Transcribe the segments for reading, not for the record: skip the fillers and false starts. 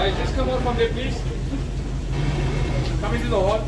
Guys, just come out from there, please. Come into the hall.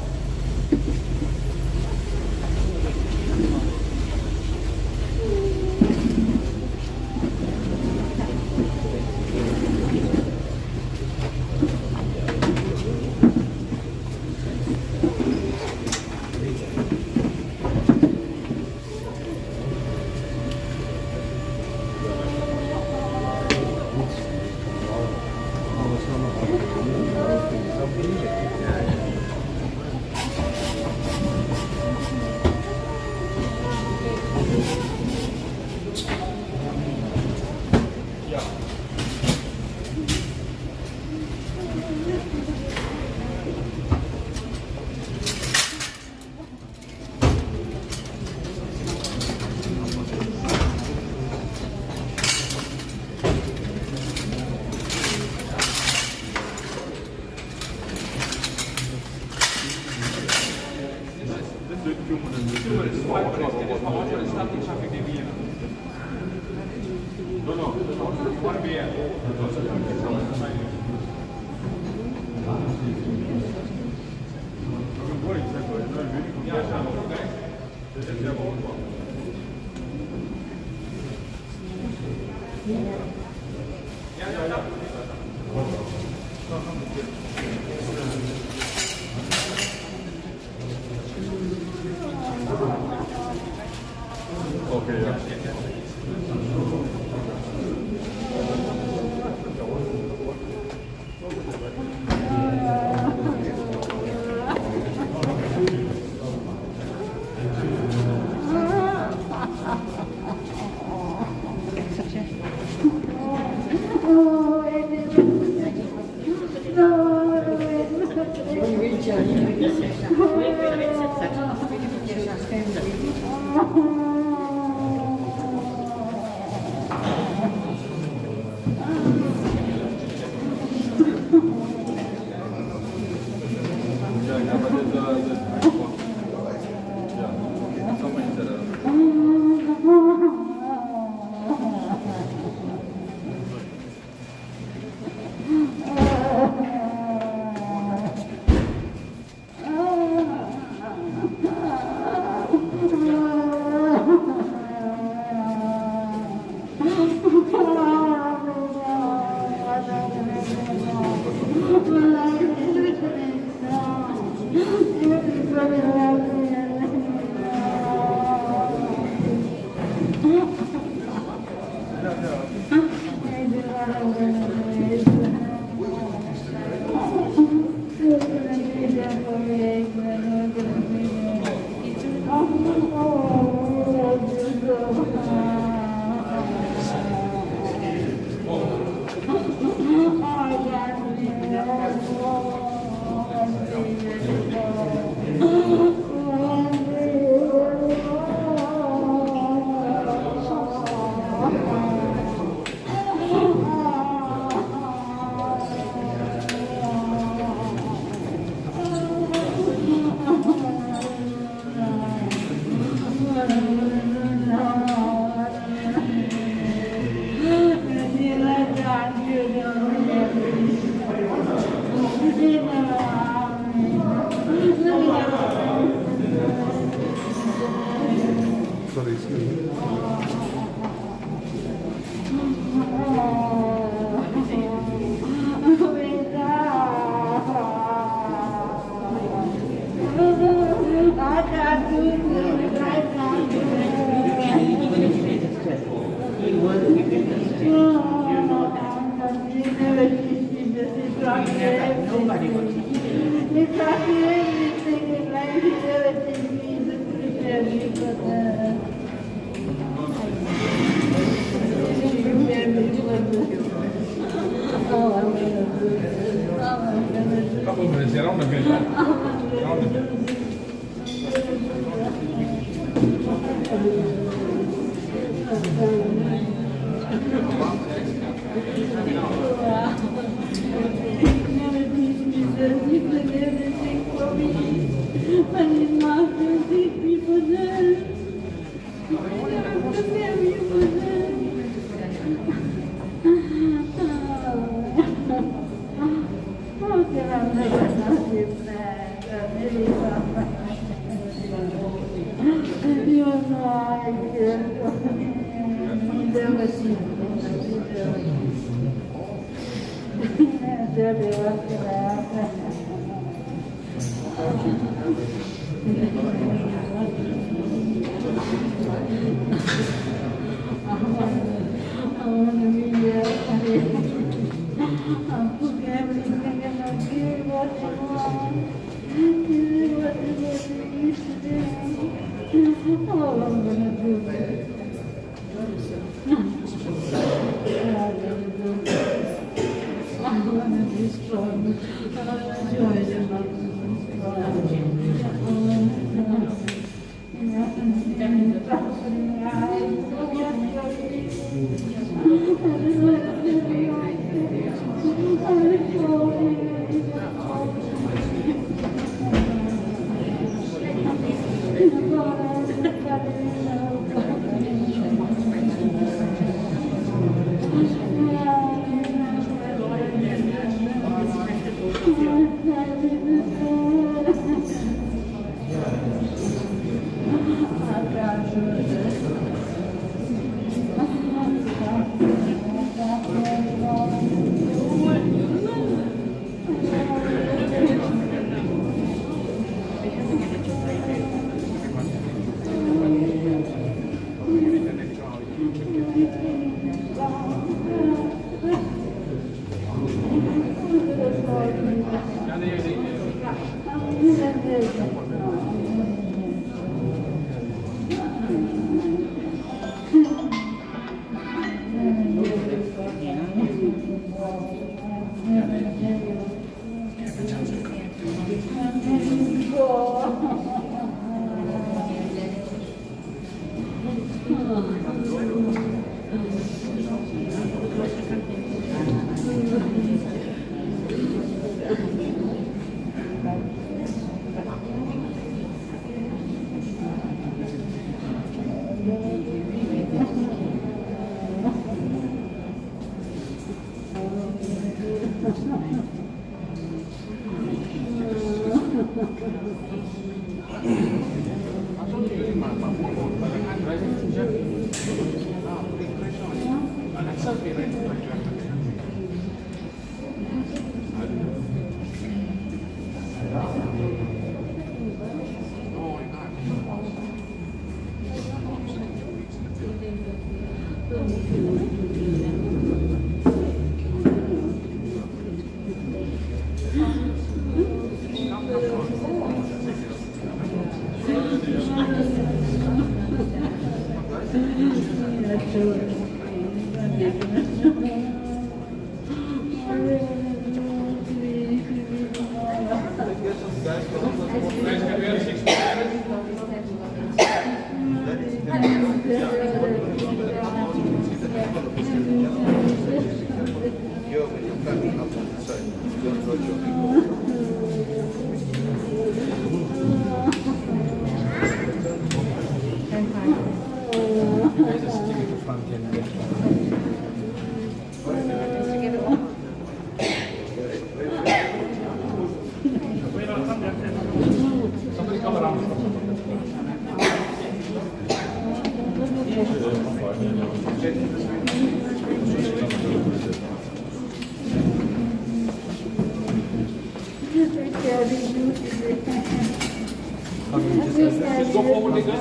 Just go forward again.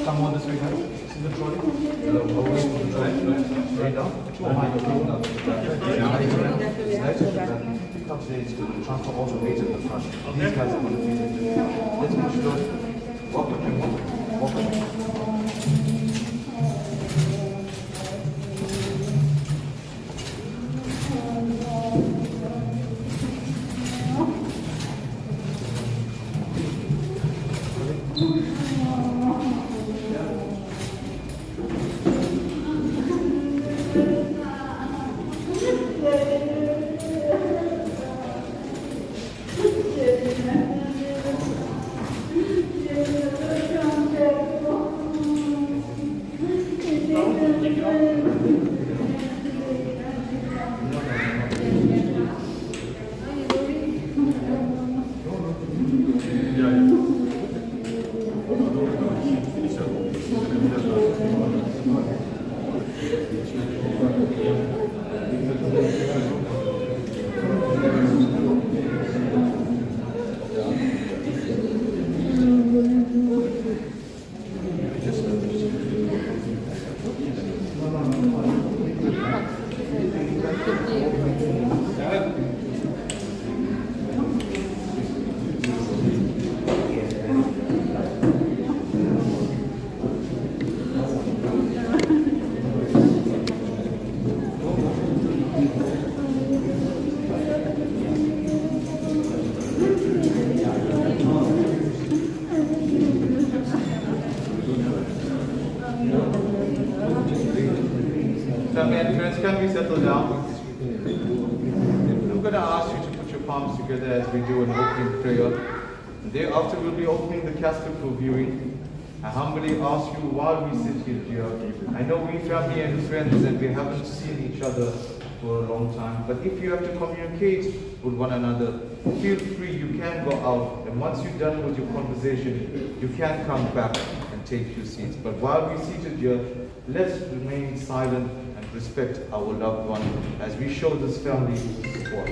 Come on this way, guys. See the trolley? Right down. Transfer also weight at the front. These guys are going to feed it. Let's make sure. Walk with him. Walk with him. Can we settle down? I'm going to ask you to put your palms together as we do an opening prayer. Thereafter, we'll be opening the casket for viewing. I humbly ask you while we sit here, I know we family and friends and we haven't seen each other for a long time, but if you have to communicate with one another, feel free, you can go out, and once you're done with your conversation, you can come back and take your seats. But while we're seated here, let's remain silent and respect our loved one as we show this family support.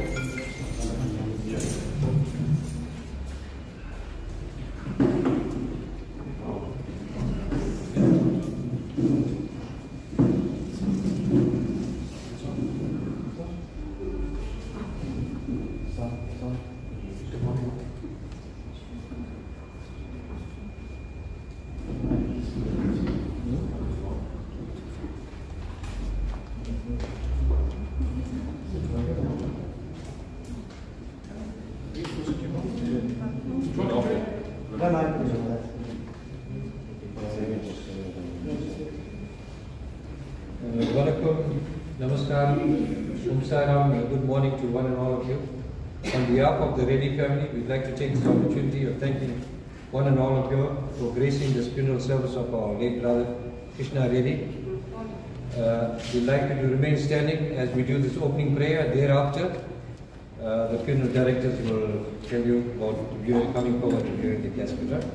Good morning to one and all of you. On behalf of the Reddy family, we'd like to take this opportunity of thanking one and all of you for gracing this funeral service of our late brother, Krishna Reddy. We'd like you to remain standing as we do this opening prayer. Thereafter, the funeral directors will tell you about coming forward to viewing the casket. Right?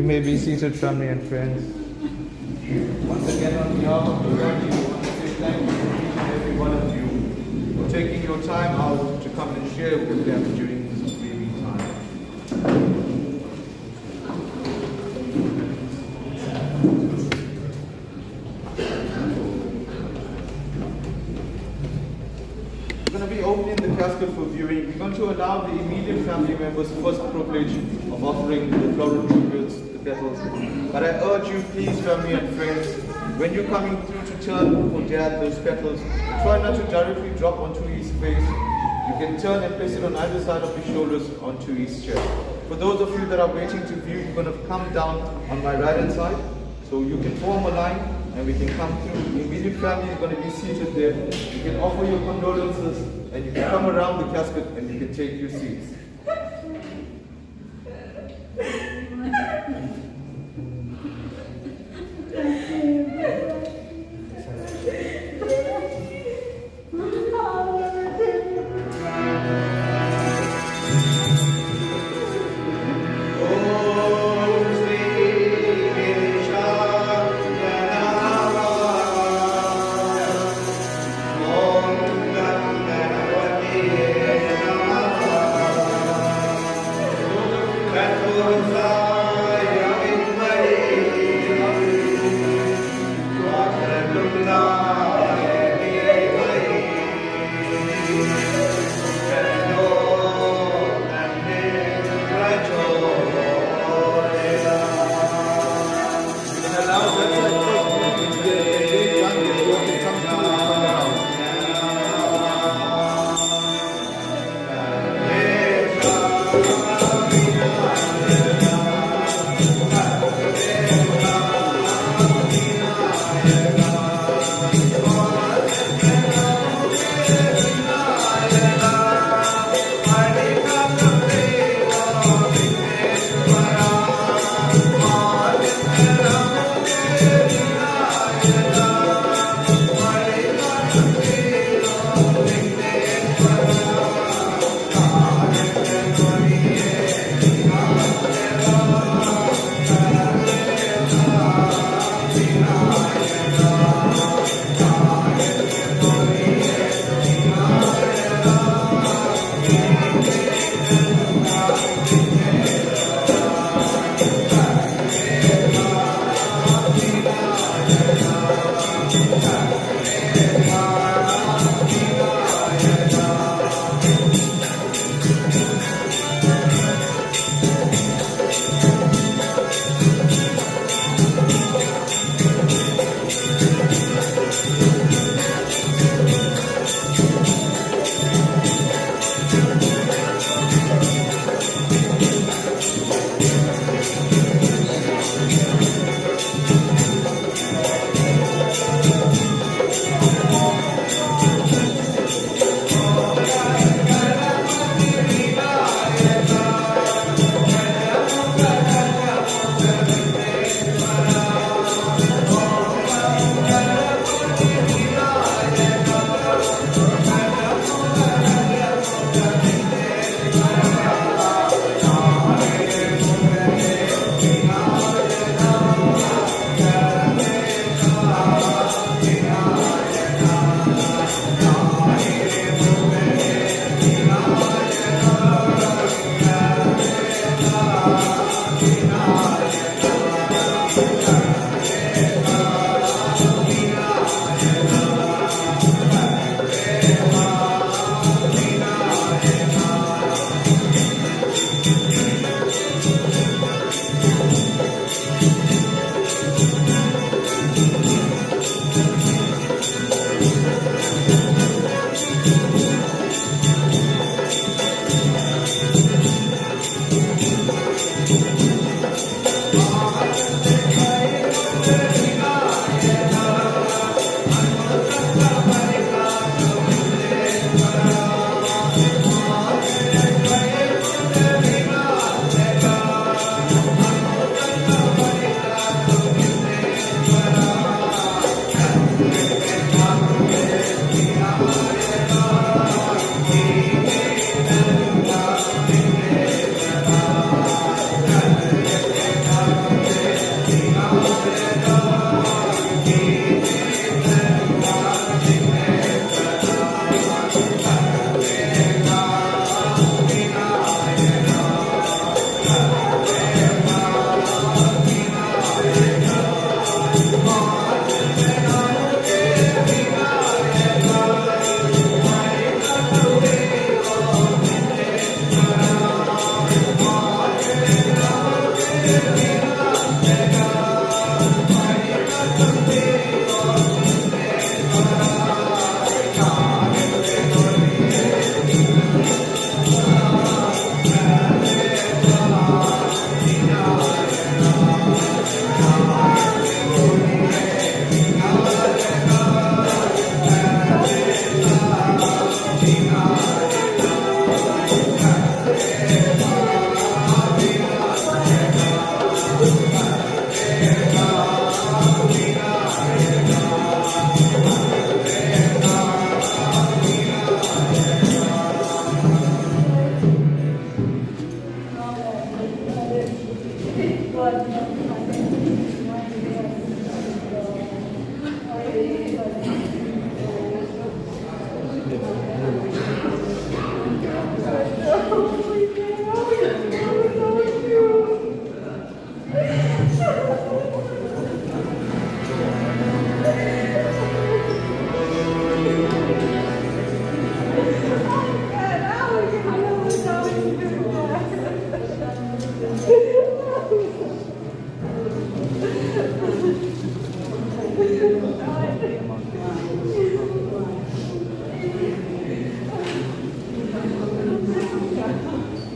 may be seated, family and friends. Once again, on behalf of the family, we want to say thank you to each and every one of you for taking your time out to come and share with them during this grieving time. We're going to be opening the casket for viewing. We're going to allow the immediate family members first privilege of offering the floral tributes, the petals. But I urge you, please, family and friends, when you're coming through to turn for Dad those petals, try not to directly drop onto his face. You can turn and place it on either side of his shoulders onto his chest. For those of you that are waiting to view, you're going to come down on my right hand side. So you can form a line and we can come through. The immediate family is going to be seated there. You can offer your condolences and you can come around the casket and you can take your seats.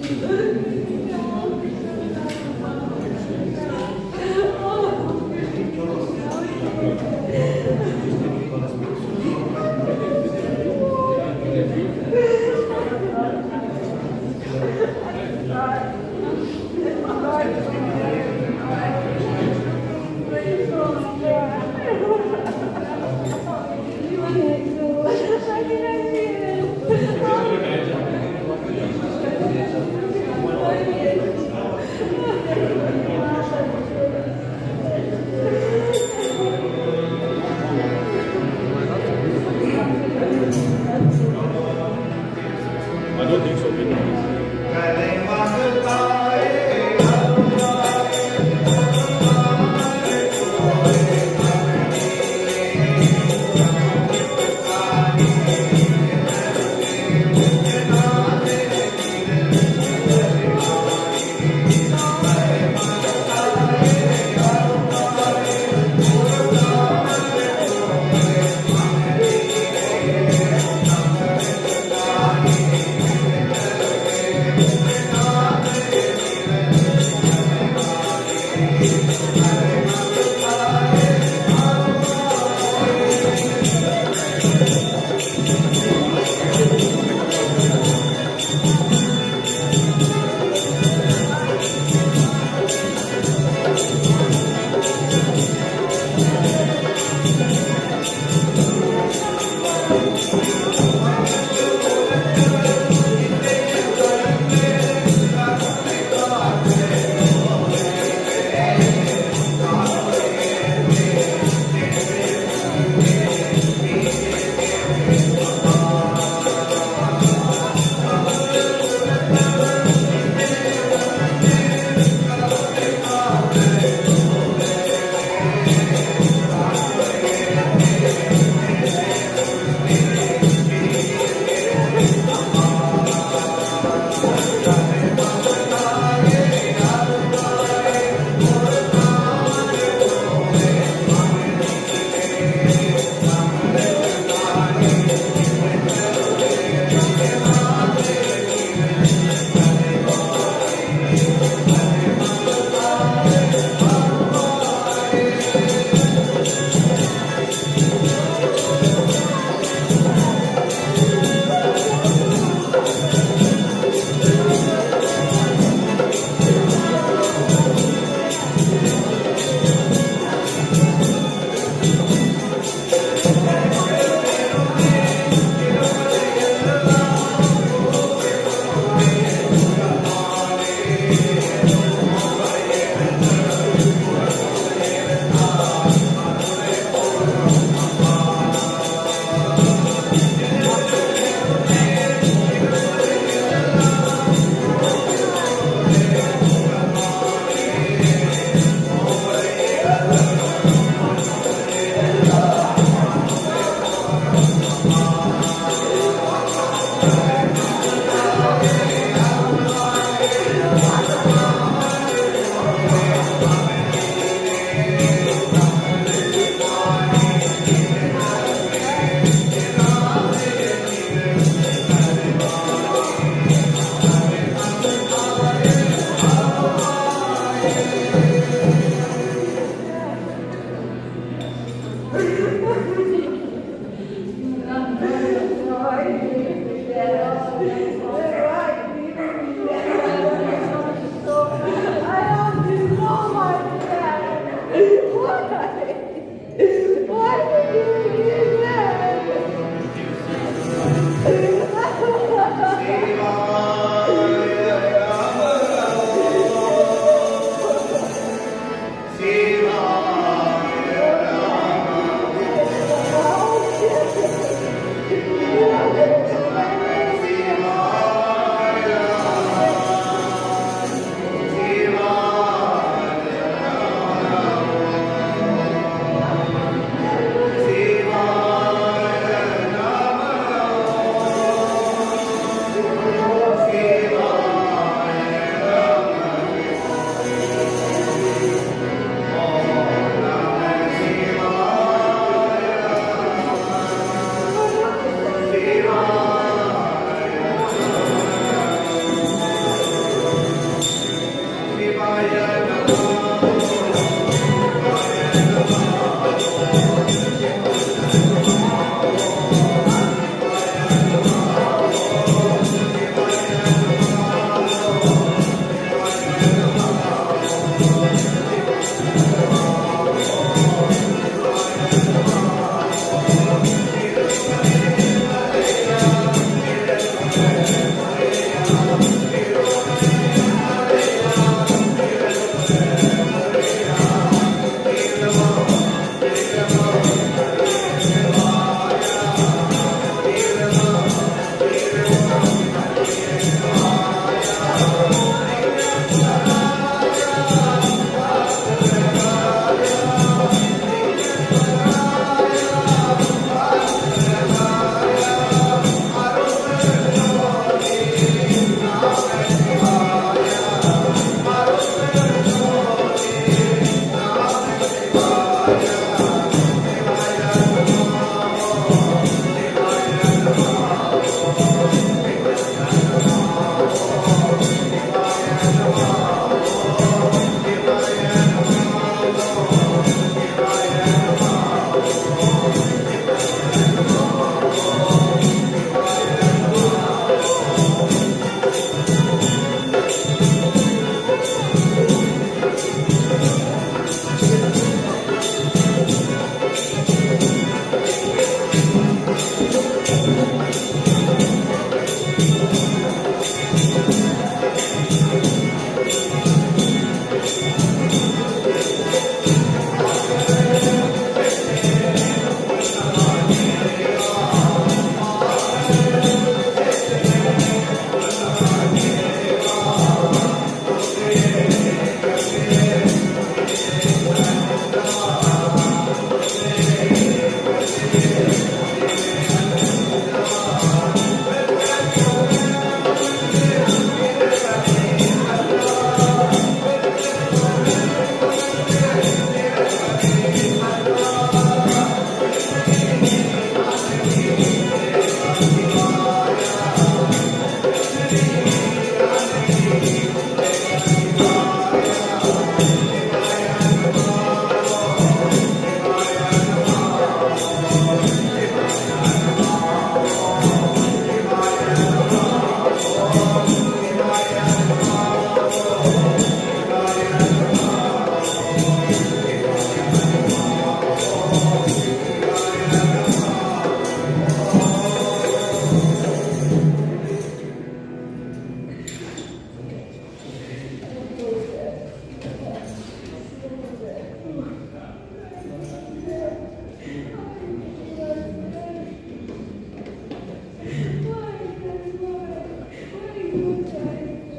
I don't think so.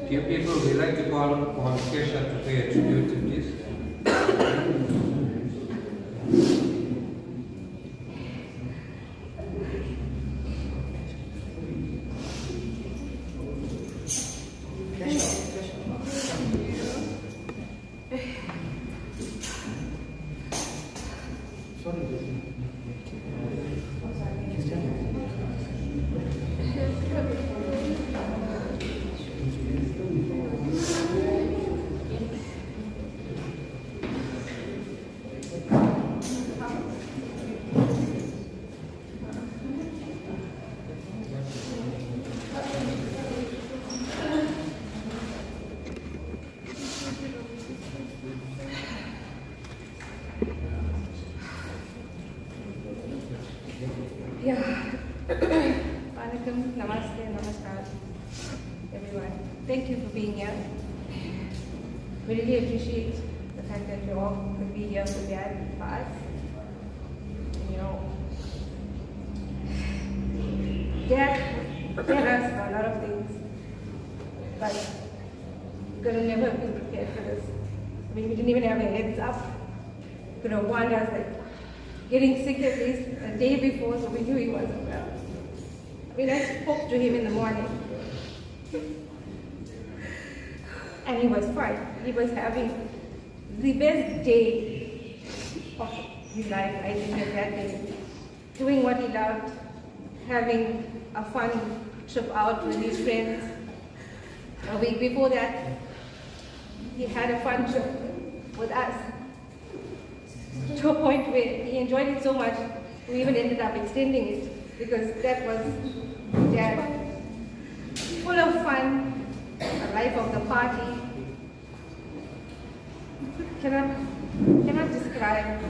Dear people, we'd like to call upon Krishna to pay a tribute to this. Namaste, namaskar, everyone. Thank you for being here. We really appreciate the fact that you all could be here for Dad for us. You know, Dad us for a lot of things, but we could have never been prepared for this. I mean, we didn't even have a heads up. We could have warned us like getting sick at least a day before, so we knew he wasn't well. When I spoke to him in the morning, and he was fine. He was having the best day of his life, I think, at that day. Doing what he loved, having a fun trip out with his friends. A week before that, he had a fun trip with us. To a point where he enjoyed it so much, we even ended up extending it because that was Dad. Full of fun, a life of the party. Cannot describe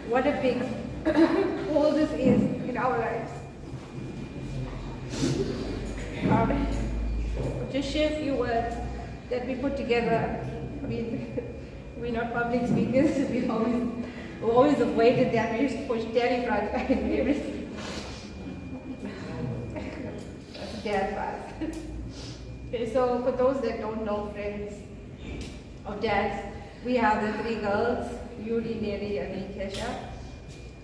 what a big hole this is in our lives. Just share a few words that we put together. I mean, we're not public speakers. We've always avoided that. We used to push Dad in front and everything. That's Dad fast. Okay, so for those that don't know, friends of Dad's, we have the three girls, Eulogy, Reddy, and Krishna.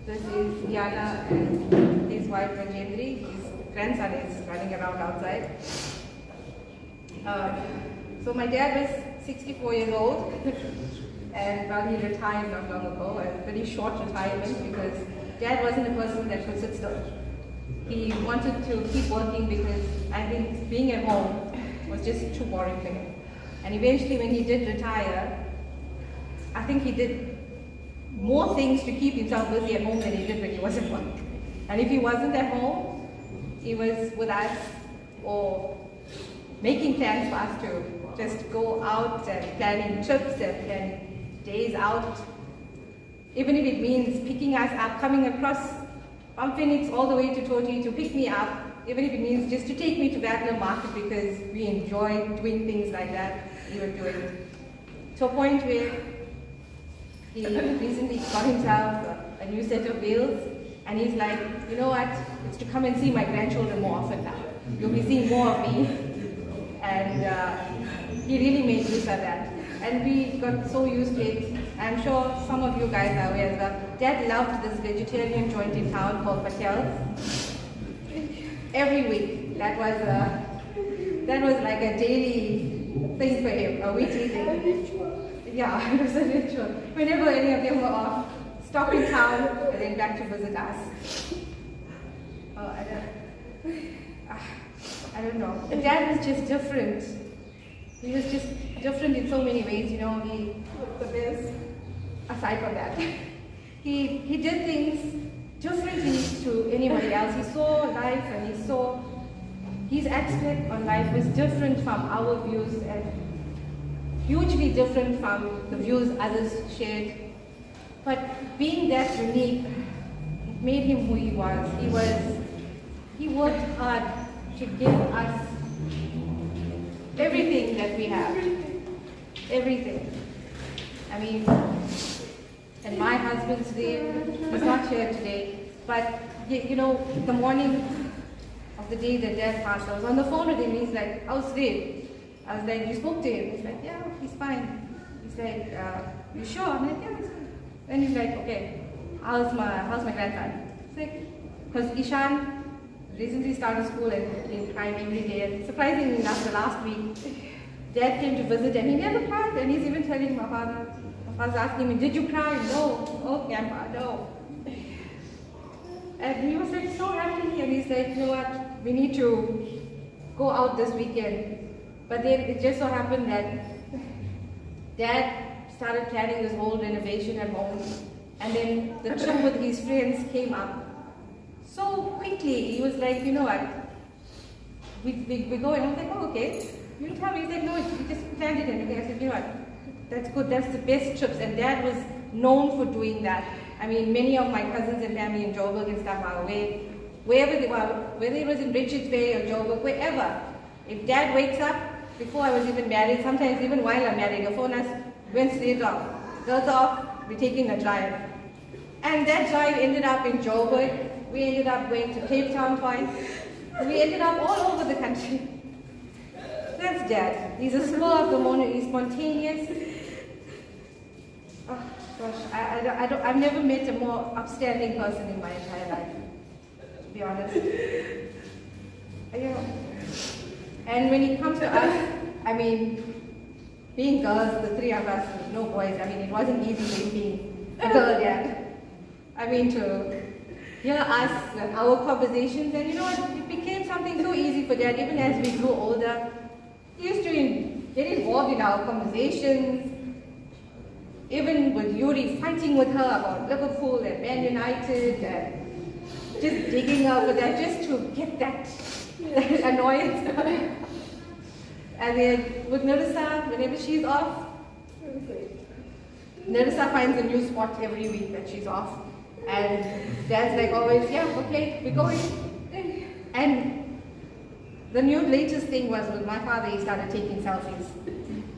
This is Yana and his wife Reddy. His grandson is running around outside. So my dad was 64 years old. And well, he retired not long ago, a pretty short retirement because Dad wasn't a person that could sit still. He wanted to keep working because I think being at home was just too boring for him. And eventually when he did retire, I think he did more things to keep himself busy at home than he did when he was at work. And if he wasn't at home, he was with us or making plans for us to just go out and planning trips and planning days out, even if it means picking us up, coming across from Phoenix all the way to Toti to pick me up, even if it means just to take me to Bachelor Market because we enjoy doing things like that, we were doing. To a point where he recently got himself a new set of wheels, and he's like, you know what, it's to come and see my grandchildren more often now. You'll be seeing more of me. And he really made use of that. And we got so used to it. I'm sure some of you guys are aware as well. Dad loved this vegetarian joint in town called Patel's. Every week, that was like a daily thing for him, a weekly thing. Yeah, it was a ritual. Whenever any of them were off, stop in town and then back to visit us. I don't know. Dad was just different. He was just different in so many ways, you know. Aside from that, he did things differently to anybody else. He saw life and he saw his aspect on life was different from our views and hugely different from the views others shared. But being that unique, it made him who he was. He worked hard to give us everything that we have. Everything. I mean, and my husband's there, he's not here today, but you know, the morning of the day that Dad passed, I was on the phone with him, he's like, how's Dave? I was like, you spoke to him? He's like, yeah, he's fine. He's like, you sure? I'm like, yeah, he's fine. Then he's like, okay, how's my grandson? He's like, because Ishan recently started school and he's crying every day, and surprisingly enough, the last week, Dad came to visit and he never cried, and he's even telling my father's asking me, did you cry? No. Oh, Grandpa, no. And he was like so happy, and he's like, you know what, we need to go out this weekend. But then it just so happened that Dad started planning this whole renovation at home, and then the trip with his friends came up so quickly. He was like, you know what, we're going. I was like, oh, okay. You tell me. He's like, no, we just planned it and everything. I said, you know what, that's good, that's the best trips. And Dad was known for doing that. I mean, many of my cousins and family in Joburg and stuff are away, wherever they were, whether it was in Richards Bay or Joburg, wherever. If Dad wakes up, before I was even married, sometimes even while I'm married, the phone us, went straight off. Girls off, we're taking a drive. And that drive ended up in Joburg. We ended up going to Cape Town twice. We ended up all over the country. That's Dad. He's a spur of the moment, he's spontaneous. Oh gosh, I've never met a more upstanding person in my entire life, to be honest. You know. And when it comes to us, I mean, being girls, the three of us, no boys, I mean, it wasn't easy being a girl Dad. I mean, to hear us and our conversations, and you know what, it became something so easy for Dad, even as we grew older. He used to get involved in our conversations, even with Yuri, fighting with her about Liverpool and Man United, and just digging her for that, just to get that annoyance. And then with Narissa, whenever she's off, Narissa finds a new spot every week that she's off. And Dad's like always, yeah, okay, we're going. And the new latest thing was with my father, he started taking selfies.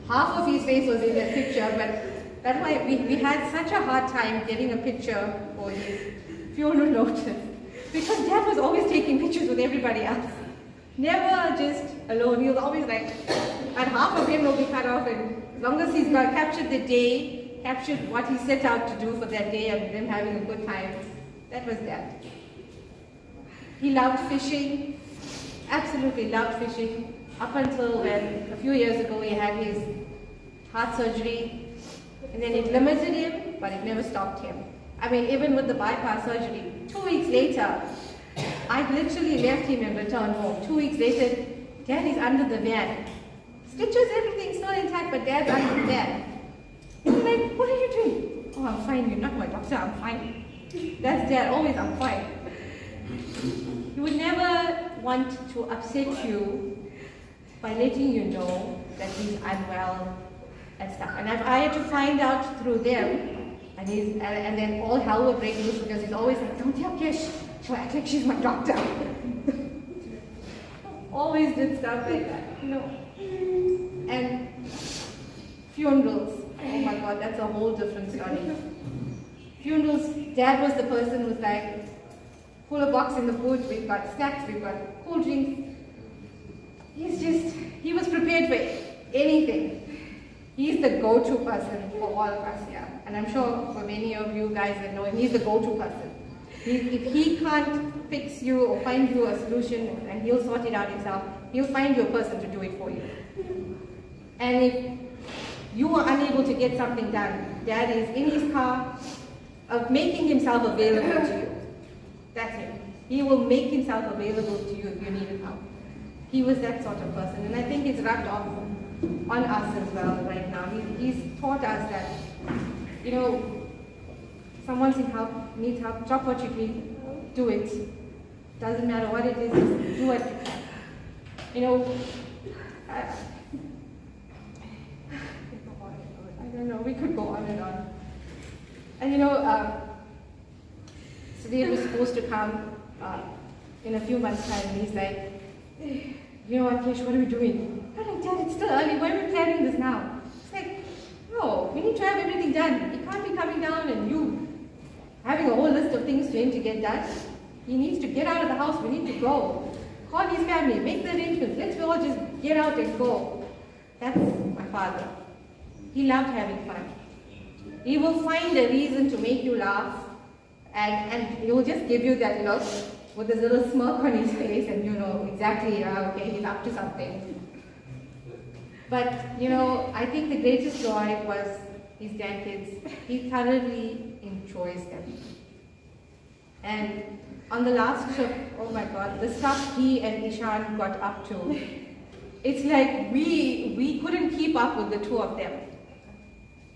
Half of his face was in that picture, but that's why we had such a hard time getting a picture for his funeral notice. Because Dad was always taking pictures with everybody else. Never just alone. He was always like, and half of him will be cut off, and as long as he's got captured the day, captured what he set out to do for that day and them having a good time, that was Dad. He loved fishing, absolutely loved fishing, up until when a few years ago he had his heart surgery, and then it limited him, but it never stopped him. I mean, even with the bypass surgery, 2 weeks later, I literally left him and returned home. 2 weeks later, Dad is under the van. Stitches, everything still intact, but Dad's under the van. He's like, what are you doing? Oh, I'm fine, you're not my doctor, I'm fine. That's Dad, always I'm fine. He would never want to upset you by letting you know that he's unwell and stuff. And I had to find out through them, and then all hell would break loose because he's always like, don't tell Kish, she'll act like she's my doctor. Always did stuff like that, you know. And funerals, oh my God, that's a whole different story. Funerals, Dad was the person who's like, pull a box in the boot, we've got snacks, we've got cool drinks. He was prepared for anything. He's the go-to person for all of us here. And I'm sure for many of you guys that know him, he's the go-to person. If he can't fix you or find you a solution and he'll sort it out himself, he'll find you a person to do it for you. And if you are unable to get something done, Dad is in his car, making himself available to you. That's it. He will make himself available to you if you need help. He was that sort of person, and I think it's rubbed off on us as well right now. He's taught us that, you know, someone needs help, drop what you do, do it. Doesn't matter what it is, do what you can. You know, I don't know, we could go on and on. And you know, Sudhir was supposed to come in a few months' time, and he's like, you know what, Kish, what are we doing? I'm like, Dad, it's still early, why are we planning this now? It's like, no, we need to have everything done. He can't be coming down and you having a whole list of things for him to get done. He needs to get out of the house, we need to go. Call his family, make the arrangements, let's all just get out and go. That's my father. He loved having fun. He will find a reason to make you laugh, and he will just give you that look with this little smirk on his face, and you know exactly, okay, he's up to something. But, you know, I think the greatest joy was his grandkids. He thoroughly enjoys them. And on the last trip, oh my God, the stuff he and Ishan got up to, it's like we couldn't keep up with the two of them.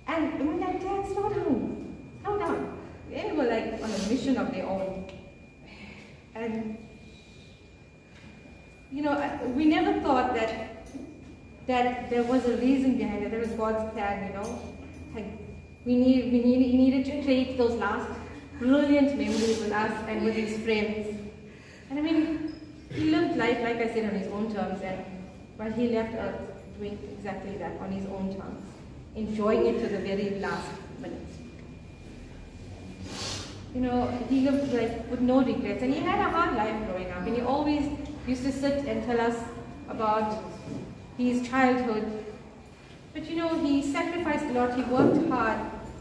And we're like, Dad, slow down, slow down. They were like on a mission of their own. And, you know, we never thought that there was a reason behind it. There was God's plan, you know. Like, he needed to create those last brilliant memories with us and with his friends. And I mean, he lived life, like I said, on his own terms, but he left Earth doing exactly that, on his own terms, enjoying it to the very last minute. You know, he lived like with no regrets, and he had a hard life growing up, and he always used to sit and tell us about his childhood. But you know, he sacrificed a lot, he worked hard,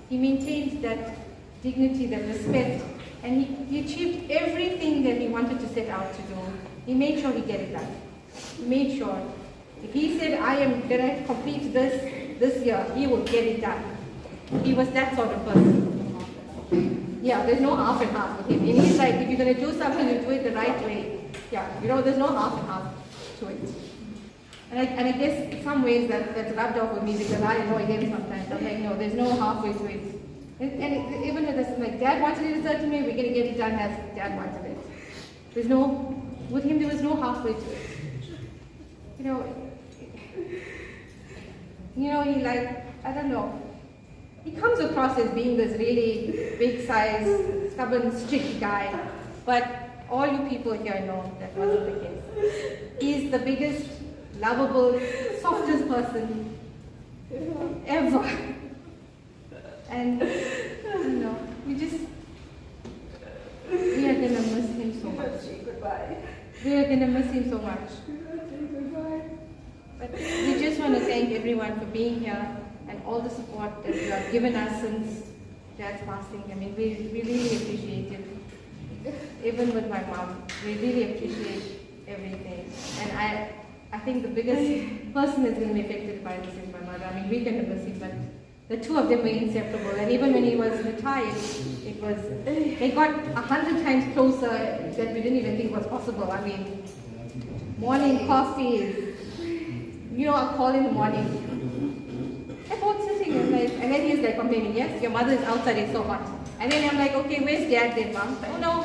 he maintained that dignity, that respect, and he achieved everything that he wanted to set out to do. He made sure he get it done. He made sure. If he said, I am going to complete this year, he will get it done. He was that sort of person. Yeah, there's no half and half with him. And he's like, if you're going to do something, you do it the right way. Yeah, you know, there's no half and half to it. And I guess in some ways that's rubbed off with me because I annoy him sometimes. I'm like, no, there's no halfway to it. And even with this, like, Dad wanted it a certain way, we're going to get it done as Dad wanted it. There's no, with him there was no halfway to it. You know, he like, I don't know, he comes across as being this really big size, stubborn, strict guy, but all you people here know that wasn't the case. He's the biggest, lovable, softest person ever. And, you know, we are going to miss him so much. Goodbye. We are going to miss him so much. But we just want to thank everyone for being here and all the support that you have given us since Dad's passing. I mean, we really appreciate it. Even with my mom, we really appreciate everything. And I think the biggest person that's going to be affected by this is my mother. I mean, we're going to miss him, but the two of them were inseparable. And even when he was retired, they got 100 times closer that we didn't even think was possible. I mean, morning coffee, you know, I'll call in the morning. They're both sitting and then he's like complaining, yes, your mother is outside, it's so hot. And then I'm like, okay, where's Dad then, Mom? Oh no,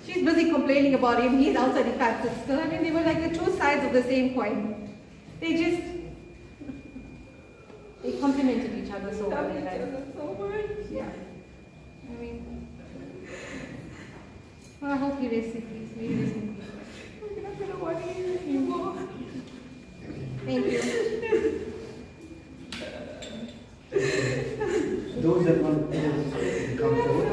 she's busy complaining about him, he's outside, he can't sit still. I mean, they were like the two sides of the same coin. They complemented each other so well. So much. Yeah. I mean, well, I hope he rests in peace. May he rest in peace. We're not going to want to hear it anymore. Thank you. Those that want to come forward.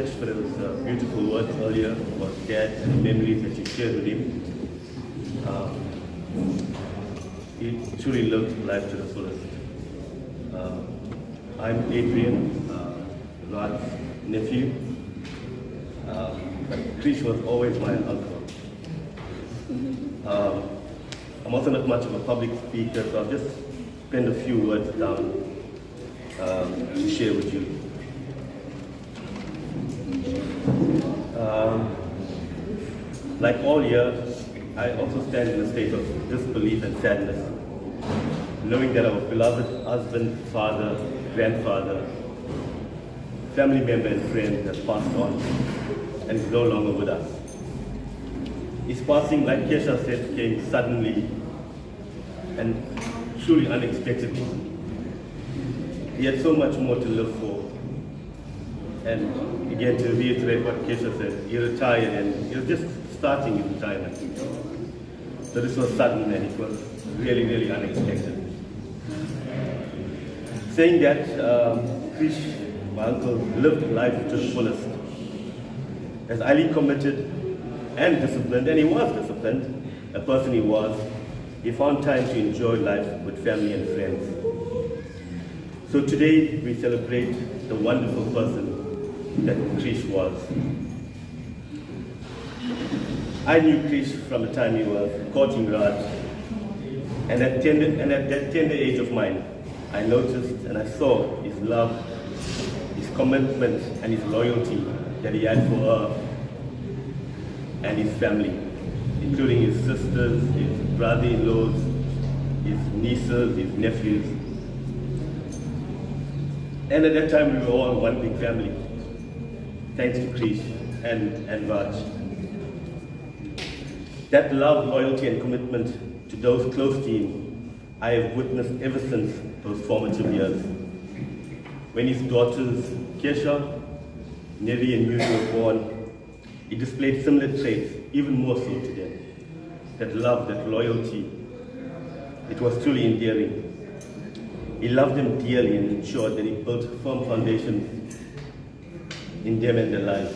Church for those beautiful words earlier about Dad and the memories that you shared with him. He truly lived life to the fullest. I'm Adrian, Rod's nephew. But Krish was always my uncle. I'm also not much of a public speaker, so I'll just pen a few words down to share with you. Like all years, I also stand in a state of disbelief and sadness, knowing that our beloved husband, father, grandfather, family member and friend has passed on and is no longer with us. His passing, like Kesha said, came suddenly and truly unexpectedly. He had so much more to live for. And again, to reiterate what Kesha said, he retired and he was just starting his retirement. So this was sudden and it was really, really unexpected. Saying that, Krish, my uncle, lived life to the fullest. As highly committed and disciplined, and he was disciplined, a person he was, he found time to enjoy life with family and friends. So today we celebrate the wonderful person that Krish was. I knew Krish from the time he was courting Raj, and at that tender age of mine, I noticed and I saw his love, his commitment, and his loyalty that he had for her and his family, including his sisters, his brother-in-laws, his nieces, his nephews. And at that time, we were all one big family, thanks to Krish and Raj. That love, loyalty, and commitment to those close to him, I have witnessed ever since those formative years. When his daughters, Kesha, Reddy, and Eulogy were born, he displayed similar traits, even more so to them. That love, that loyalty, it was truly endearing. He loved them dearly and ensured that he built firm foundations in them and their lives.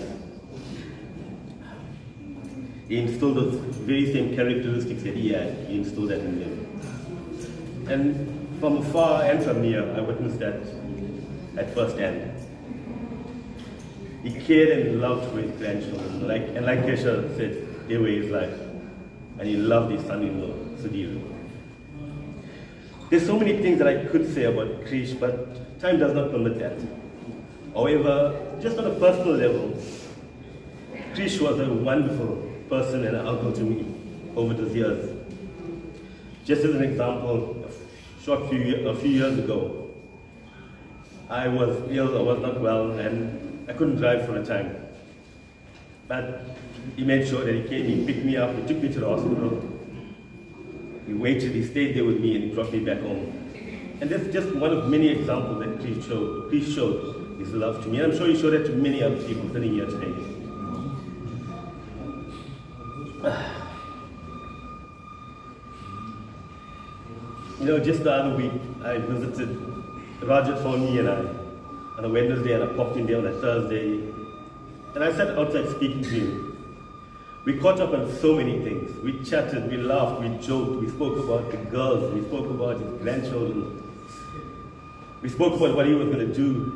He instilled those very same characteristics that he had, he instilled that in them. And from afar and from near, I witnessed that at first hand. He cared and loved for his grandchildren, like Kesha said, they were his life. And he loved his son-in-law, Sudhir. There's so many things that I could say about Krish, but time does not permit that. However, just on a personal level, Krish was a wonderful person and an uncle to me over those years. Just as an example, a few years ago, I was ill, I was not well, and I couldn't drive for a time. But he made sure that he came, he picked me up, he took me to the hospital. He waited, he stayed there with me, and he brought me back home. And that's just one of many examples that Krish showed his love to me. And I'm sure he showed that to many other people sitting here today. You know, just the other week, I visited, Roger phoned me and on a Wednesday, and I popped in there on a Thursday. And I sat outside speaking to him. We caught up on so many things. We chatted, we laughed, we joked, we spoke about the girls, we spoke about his grandchildren. We spoke about what he was going to do.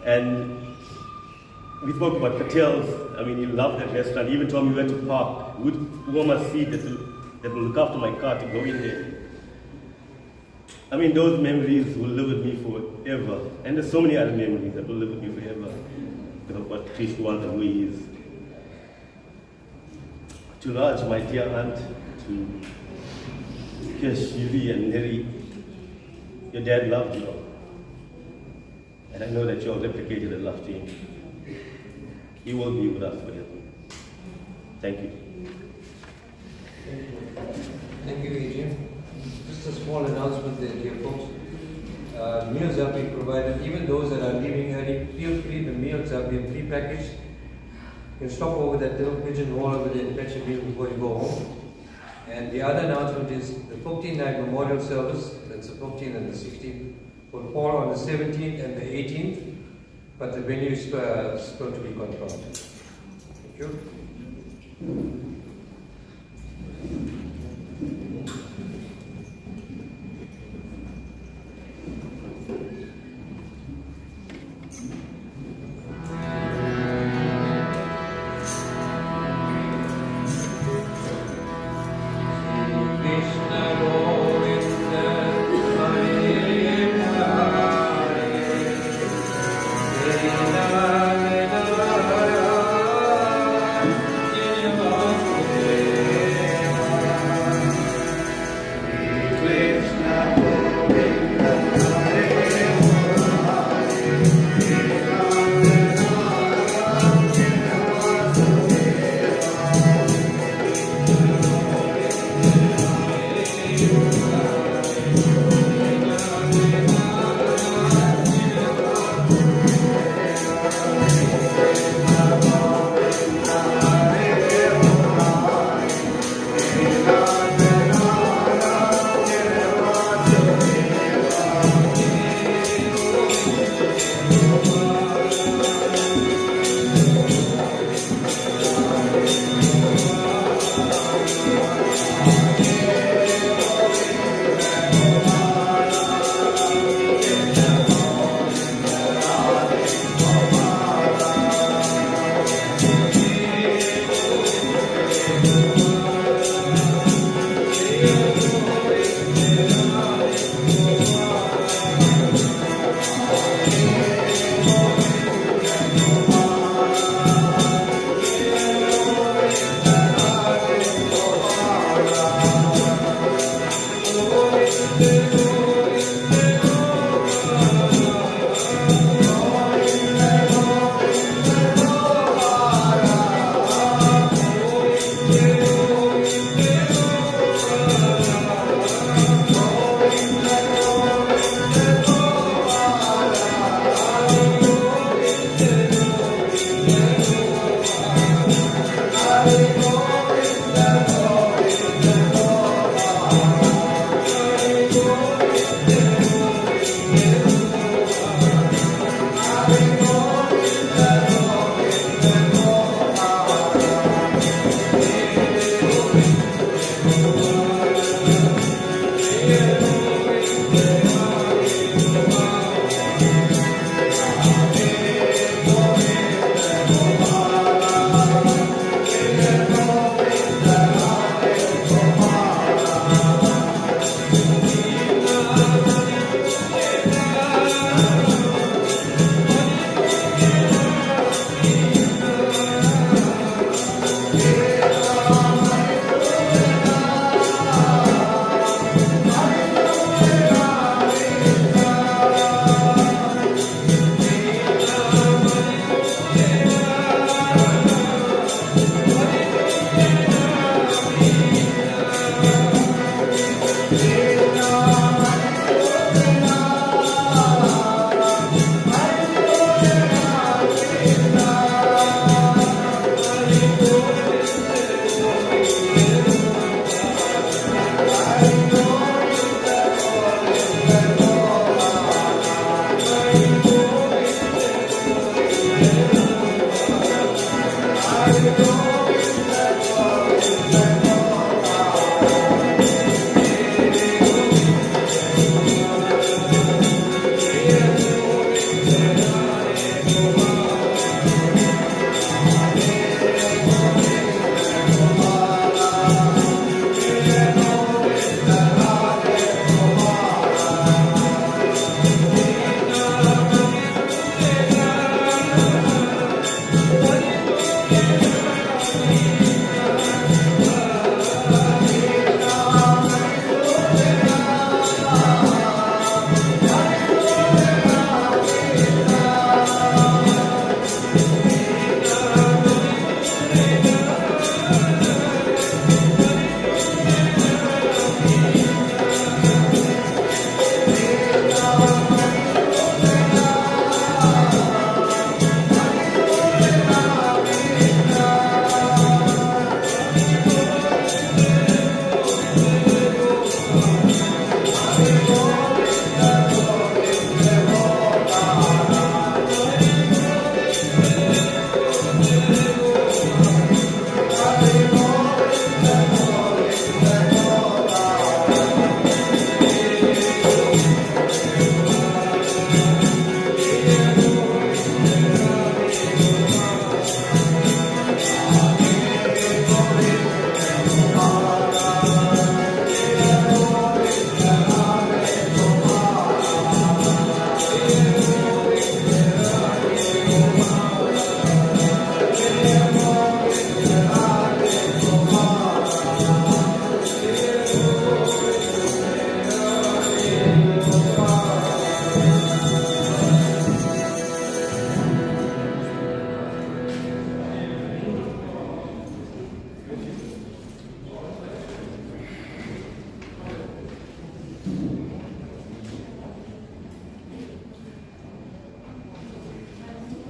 And we spoke about Patel's. I mean, he loved that restaurant. He even told me where to park, who warm a seat that will look after my car to go in there. I mean, those memories will live with me forever. And there's so many other memories that will live with me forever because of what Krish was and who he is. To Raj, my dear aunt, to Kesh, Yuri, and Neri, your dad loved you all. And I know that you all replicated the love to him. He will be with us forever. Thank you. Thank you, Adrian. Just a small announcement there, dear folks. Meals are being provided. Even those that are leaving early, feel free. The meals are being pre-packaged. You can stop over that little pigeon hole over there and fetch a meal before you go home. And the other announcement is the 15th-night memorial service. That's the 15th and the 16th. Will fall on the 17th and the 18th. but the venue is still to be confirmed. Thank you.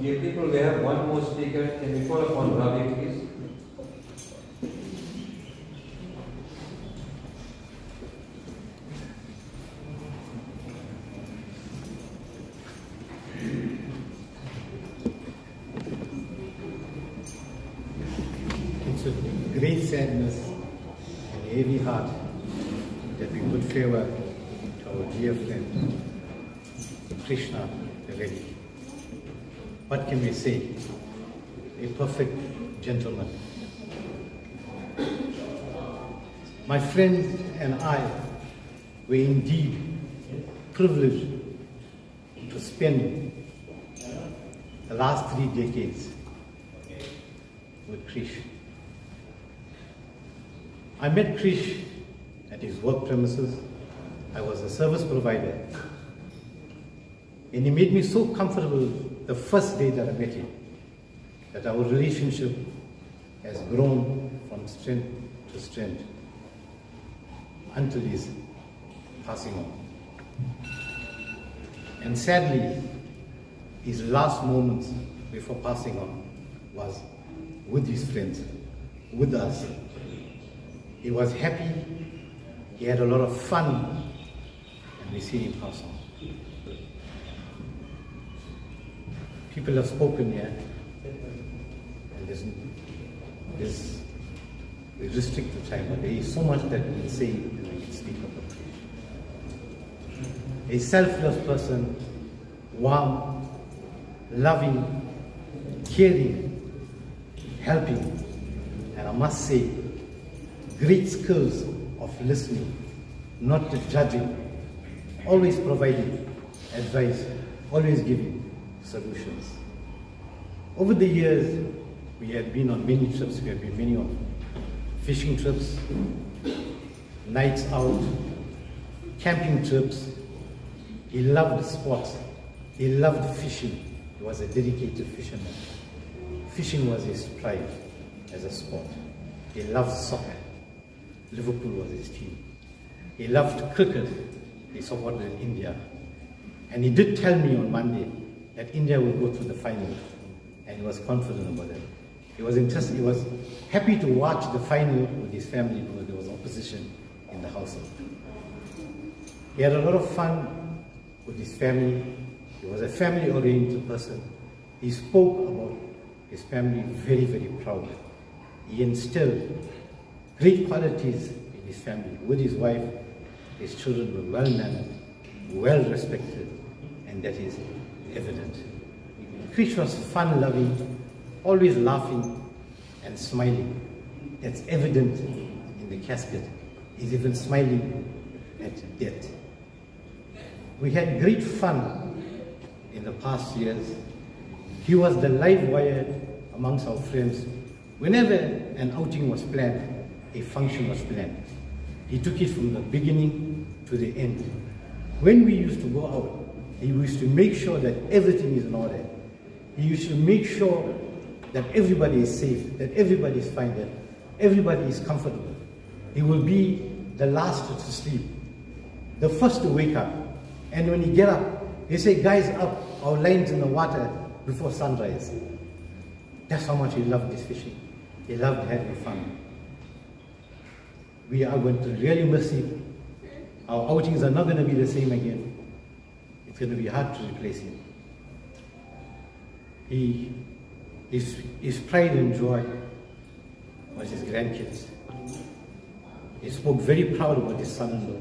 Dear people, we have one more speaker. Can we call upon Ravi, please? It's with great sadness and heavy heart that we bid farewell to our dear friend, Krishna, Reddy. What can we say? A perfect gentleman. My friend and I were indeed privileged to spend the last 3 decades with Krish. I met Krish at his work premises. I was a service provider. And he made me so comfortable the first day that I met him, that our relationship has grown from strength to strength until his passing on. And sadly, his last moments before passing on was with his friends, with us. He was happy, he had a lot of fun, and we see him pass on. People have spoken here, and we restrict the time, but there is so much that we can say and we can speak about. A selfless person, warm, loving, caring, helping, and I must say, great skills of listening, not judging, always providing advice, always giving solutions. Over the years, we have been on many trips. We have been many on fishing trips, nights out, camping trips. He loved sports. He loved fishing. He was a dedicated fisherman. Fishing was his pride as a sport. He loved soccer. Liverpool was his team. He loved cricket. He supported India. And he did tell me on Monday that India will go to the final, and he was confident about it. He was interested. He was happy to watch the final with his family because there was opposition in the household. He had a lot of fun with his family. He was a family-oriented person. He spoke about his family very, very proudly. He instilled great qualities in his family. With his wife, his children were well-mannered, well-respected, and that is evident. Krish was fun-loving, always laughing and smiling. That's evident in the casket. He's even smiling at death. We had great fun in the past years. He was the live wire amongst our friends. Whenever an outing was planned, a function was planned. He took it from the beginning to the end. When we used to go out, he used to make sure that everything is in order. He used to make sure that everybody is safe, that everybody is fine, that everybody is comfortable. He will be the last to sleep, the first to wake up. And when he get up, he say, guys, up, our line's in the water before sunrise. That's how much he loved this fishing. He loved having fun. We are going to really miss him. Our outings are not going to be the same again. It's going to be hard to replace him. His pride and joy was his grandkids. He spoke very proud about his son-in-law.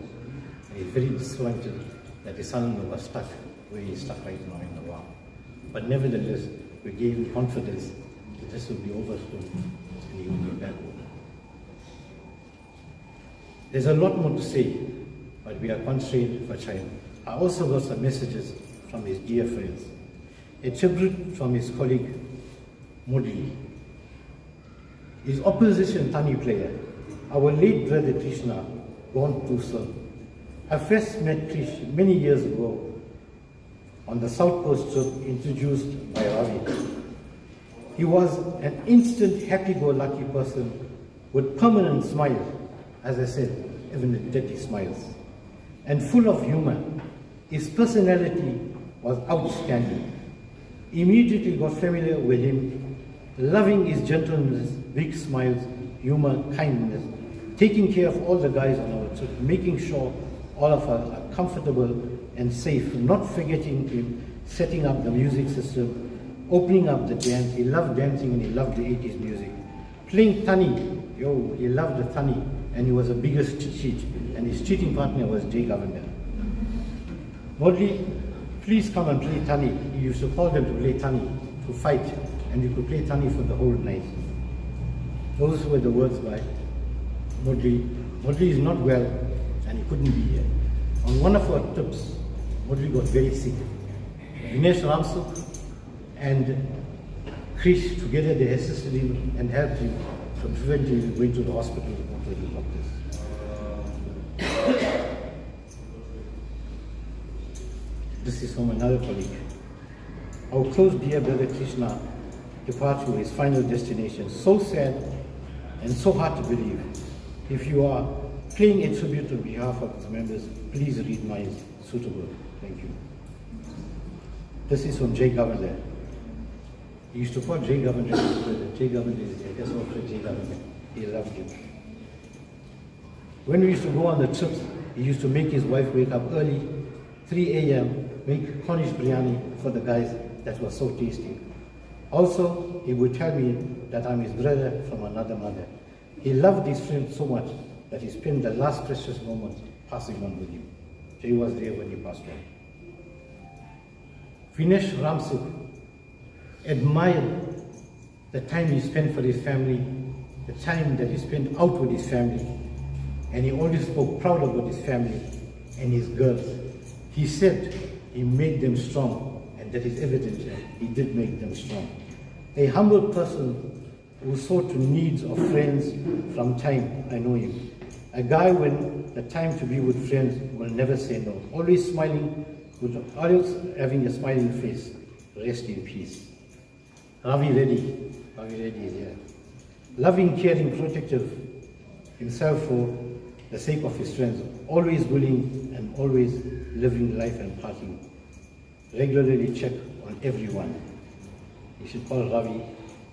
And he's very disappointed that his son-in-law was stuck where he's stuck right now in the war. But nevertheless, we gave him confidence that this will be over soon and he will be back home. There's a lot more to say, but we are constrained for time. I also got some messages from his dear friends. A tribute from his colleague, Modi. His opposition Tani player, our late brother Krishna, gone too soon. I first met Krish many years ago on the South Coast trip introduced by Ravi. He was an instant happy-go-lucky person with permanent smile, as I said, even the dirty smiles, and full of humor. His personality was outstanding. immediately got familiar with him, loving his gentleness, big smiles, humor, kindness, taking care of all the guys on our trip, making sure all of us are comfortable and safe, not forgetting him, setting up the music system, opening up the dance. He loved dancing and he loved the 80s music. Playing Tani, he loved the Tani, and he was the biggest cheat, and his cheating partner was Jay Governor. Modley, please come and play Tani. He used to call them to play Tani, to fight, and you could play Tani for the whole night. Those were the words by Modley. Modley is not well, and he couldn't be here. On one of our trips, Modley got very sick. Dinesh Ramsuk and Krish together, they assisted him and helped him from preventing him going to the hospital or to the doctors. This is from another colleague. Our close dear brother Krishna departs to his final destination. So sad and so hard to believe. If you are paying a tribute on behalf of the members, please read my suitable. Thank you. This is from Jay Governor. He used to call Jay Governor. Jay Governor is there. That's what Jay Governor. He loved him. When we used to go on the trips, he used to make his wife wake up early, 3 a.m., make Cornish biryani for the guys that was so tasty. Also, he would tell me that I'm his brother from another mother. He loved his friend so much that he spent the last precious moments passing on with him. Jay was there when he passed on. Vinesh Ramsuk admired the time he spent for his family, the time that he spent out with his family, and he always spoke proud about his family and his girls. He said he made them strong, and that is evident that he did make them strong. A humble person who saw to needs of friends from time I know him. A guy when the time to be with friends will never say no. Always smiling, always having a smiling face. Rest in peace. Reddy is here. Loving, caring, protective himself for the sake of his friends. Always willing and always living life and partying. Regularly check on everyone. You should call Ravi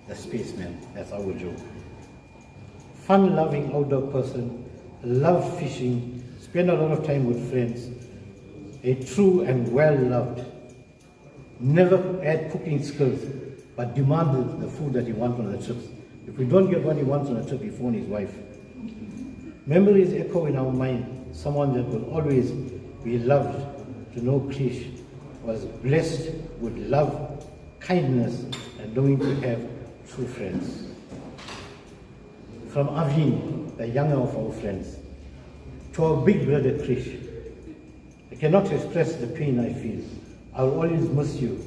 the spaceman. That's our joke. Fun-loving outdoor person. Love fishing. Spend a lot of time with friends. A true and well-loved. Never had cooking skills, but demanded the food that he wanted on the trips. If we don't get what he wants on a trip, he phoned his wife. Memories echo in our mind. Someone that will always be loved. To know Krish was blessed with love, kindness, and knowing to have true friends. From Avin, the younger of our friends, to our big brother Krish, I cannot express the pain I feel. I will always miss you.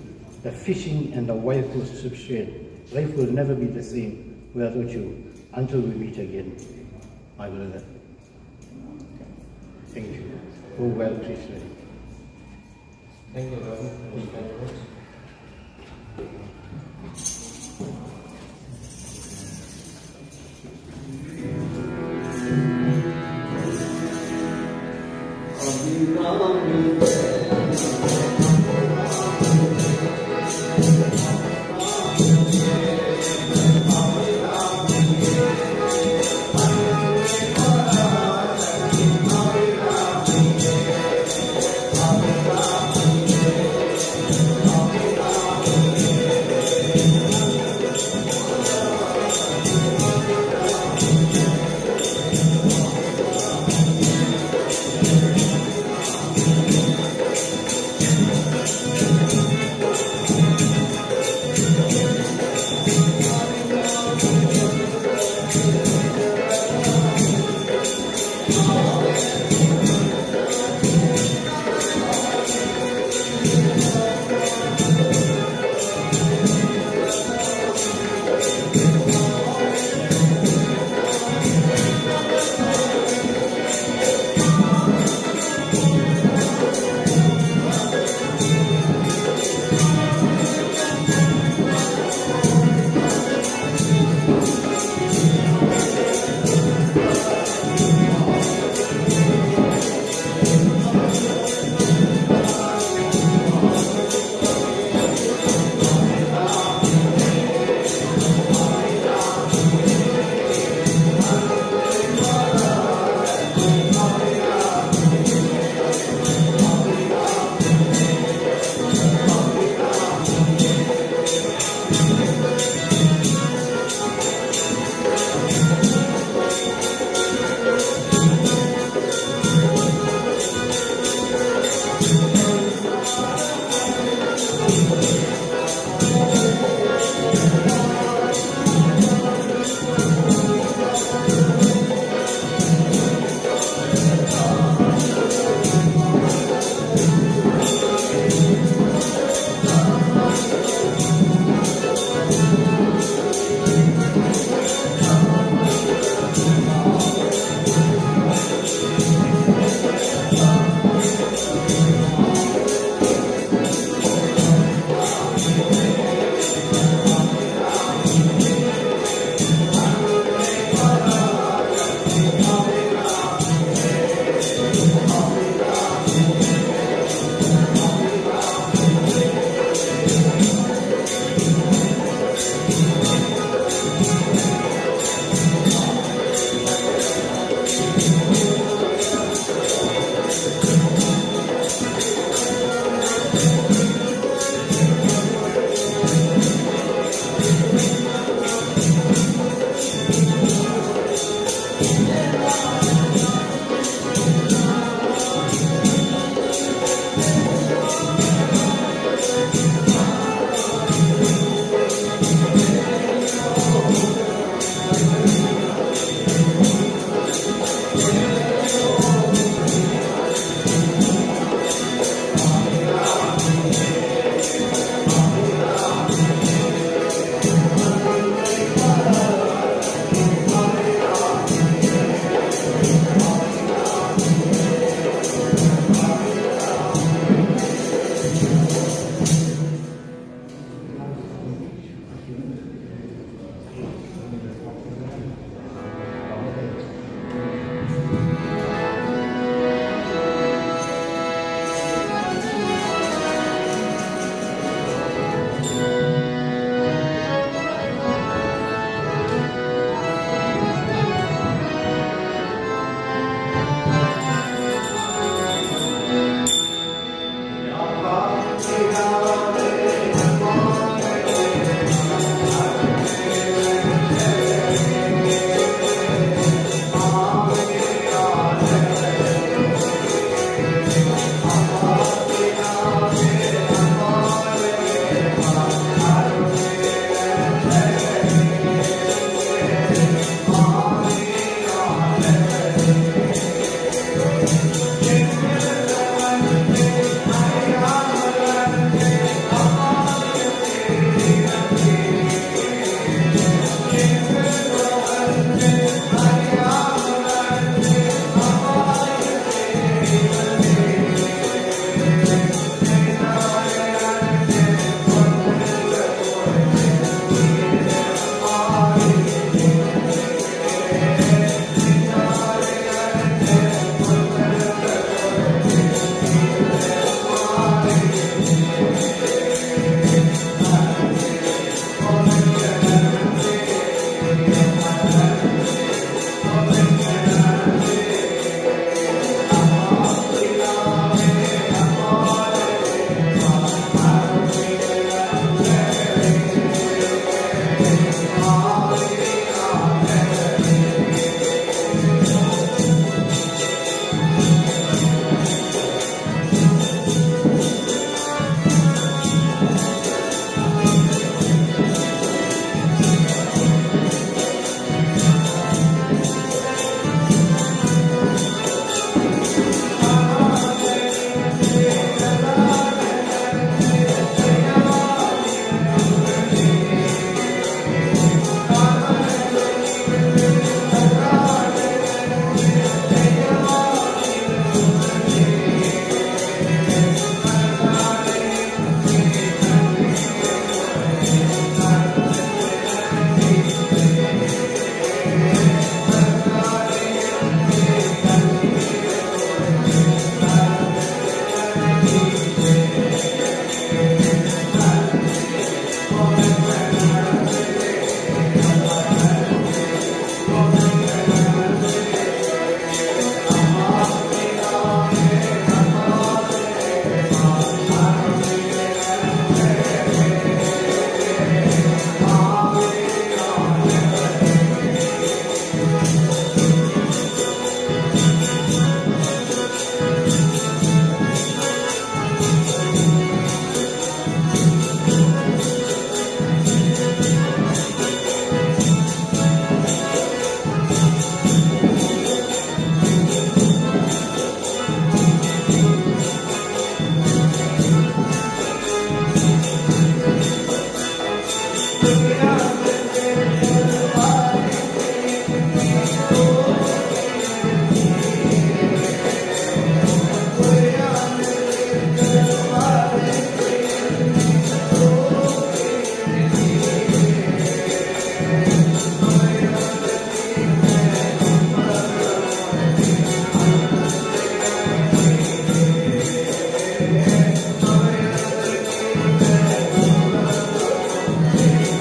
The fishing and the wild coast trip shared. Life will never be the same without you until we meet again, my brother. Thank you. Go well, Krishna. Thank you, Ravi, for those kind words.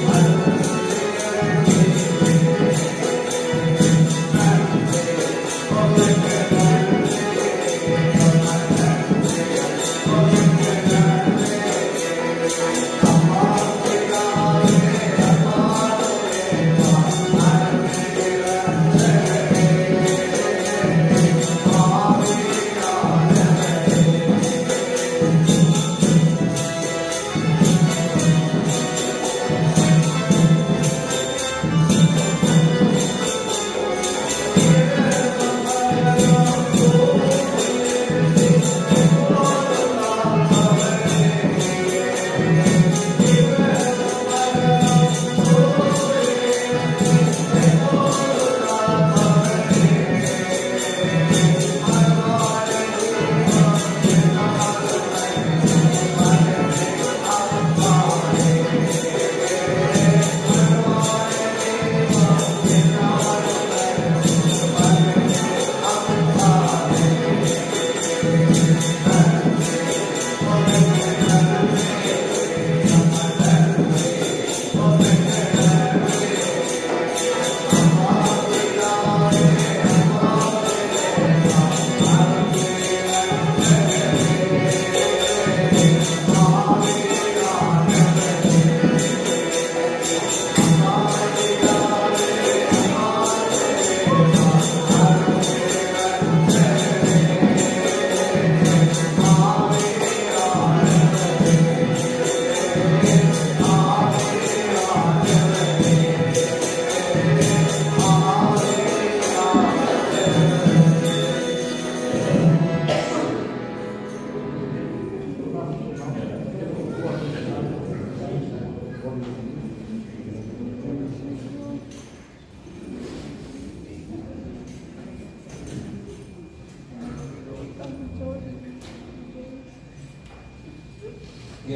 Amen.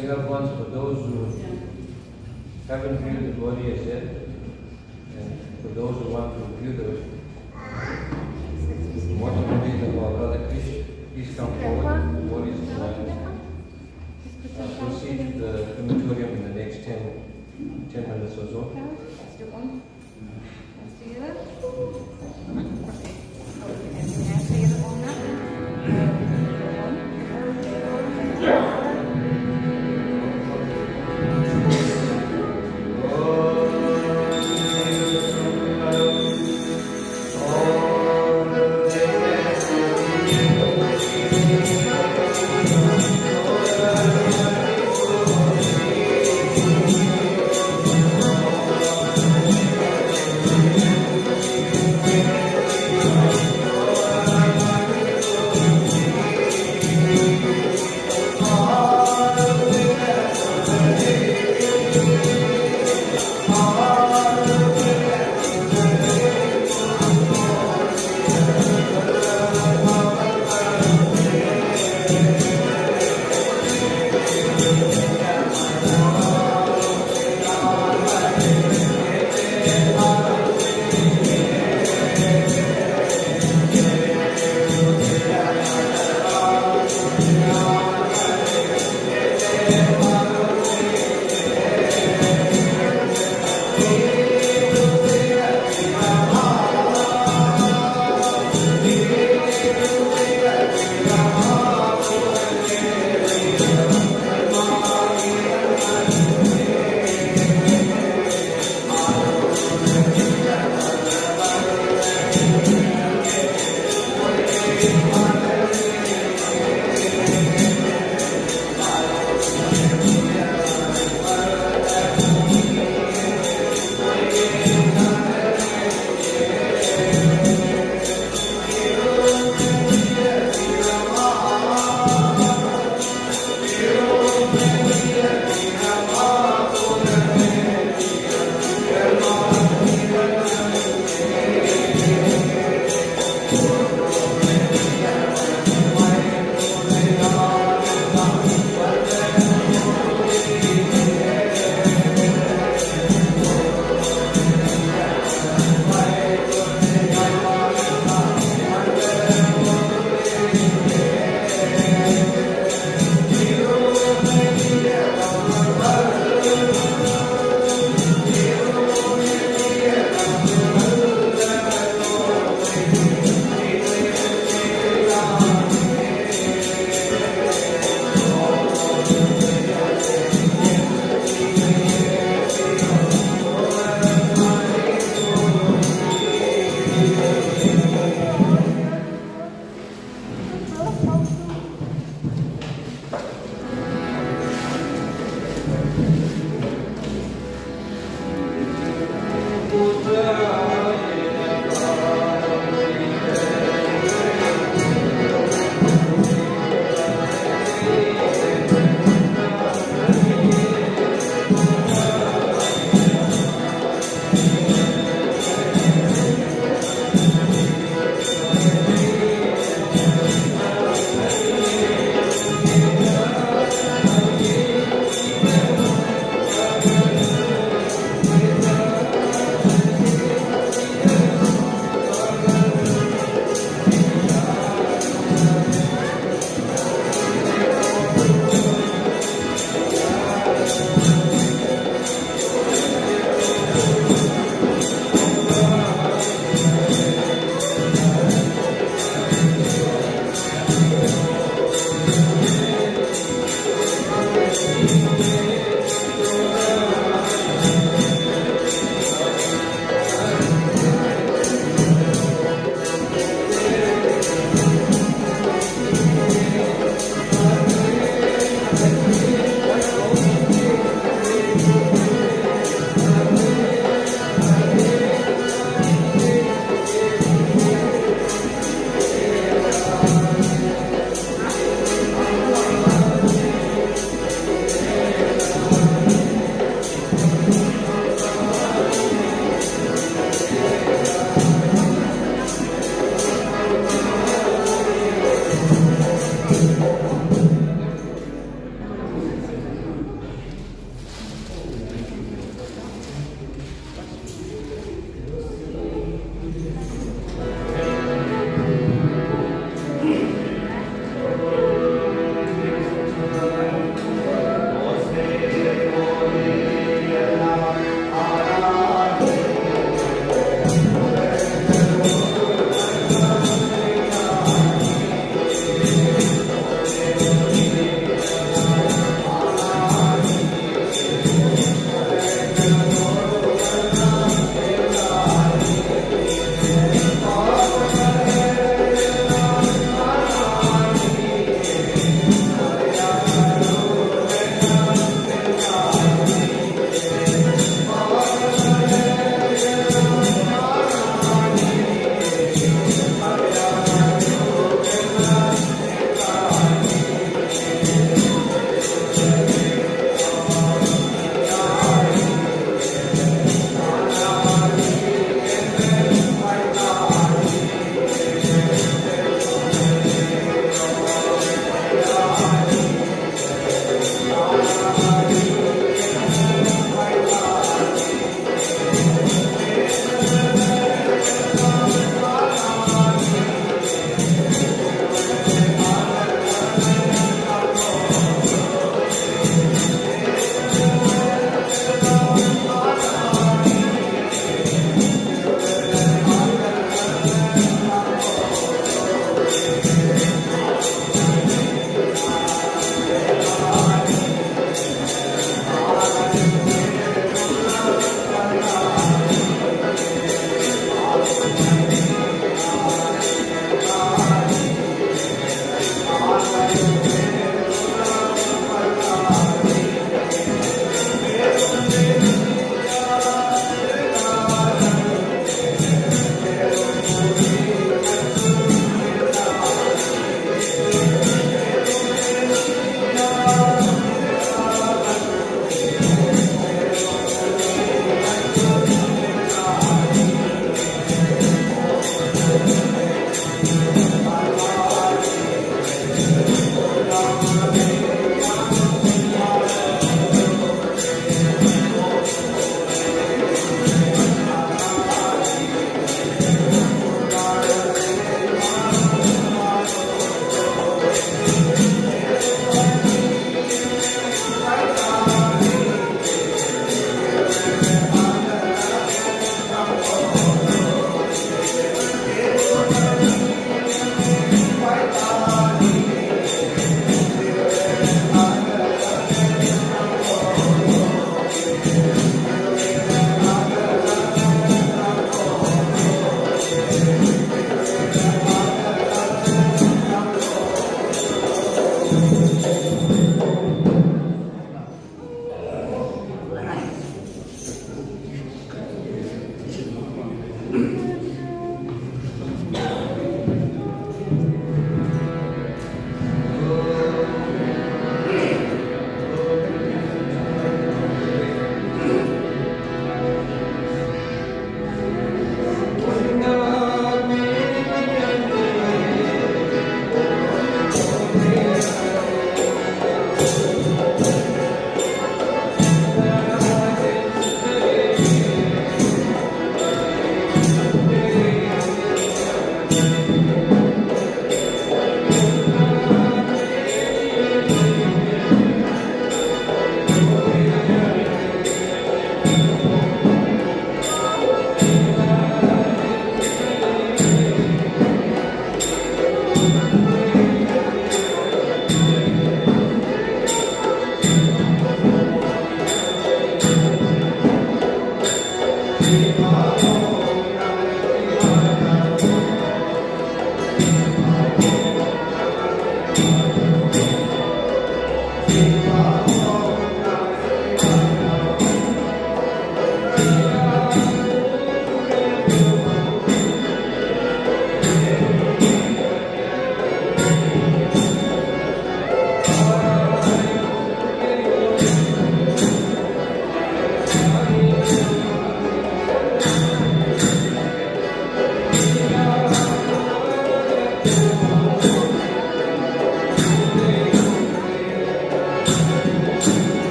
dear loved ones, for those who haven't viewed the body as yet, and for those who want to view the mortal remains of our brother Krish, please come forward. The body is proceed to the crematorium in the next 10 minutes or so. Let's do one. Hands together. Hands together on that.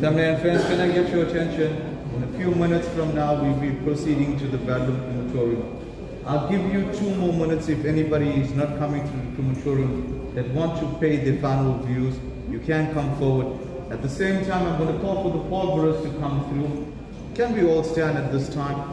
Family and friends, can I get your attention? In a few minutes from now, we'll be proceeding to the Badlam crematorium. I'll give you 2 more minutes if anybody is not coming to the crematorium that want to pay their final dues. You can come forward. At the same time, I'm going to call for the pallbearers to come through. Can we all stand at this time?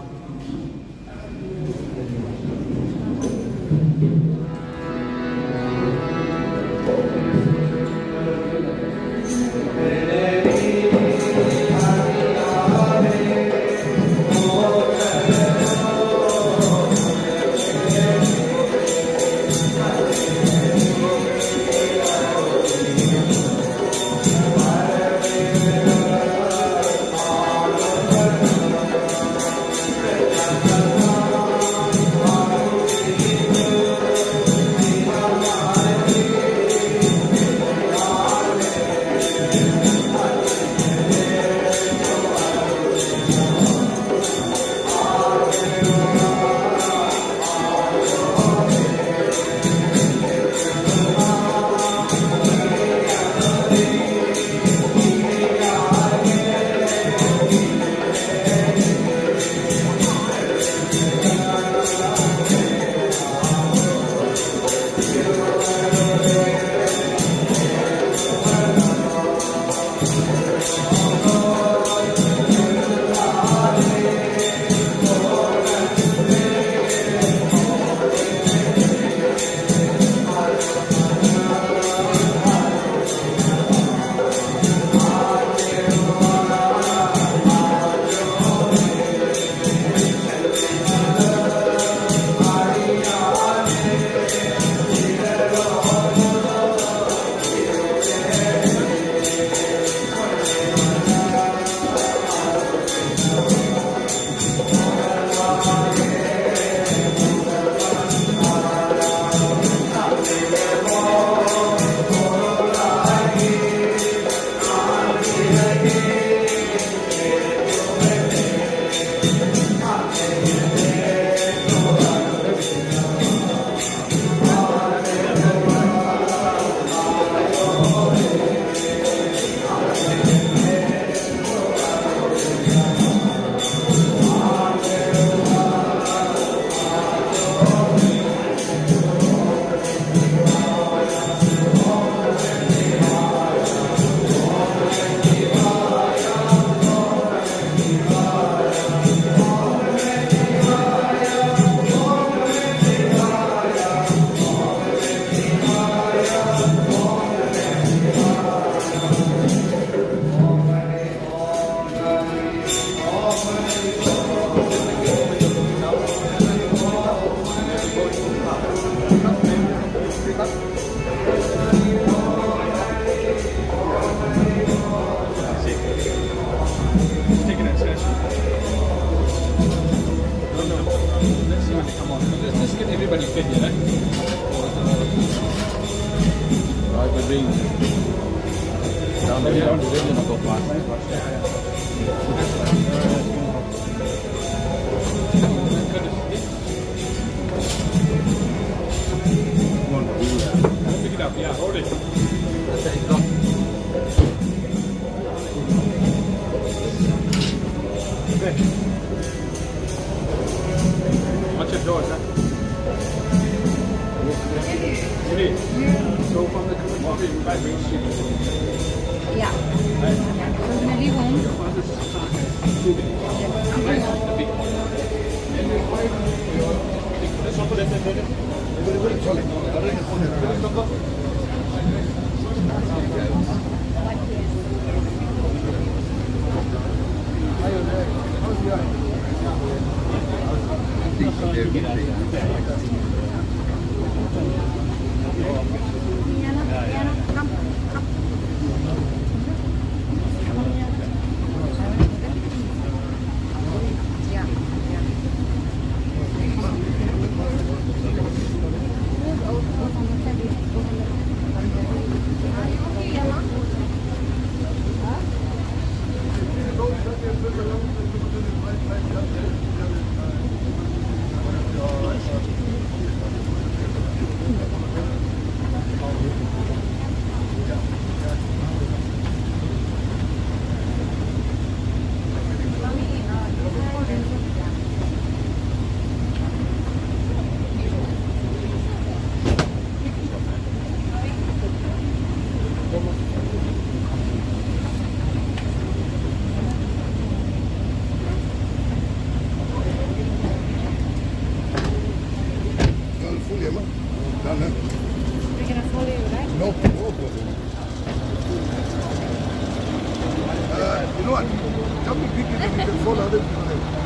fully, man. Done, huh? We're gonna follow you, right? No problem. You know what? Come and pick it and you can follow other people there.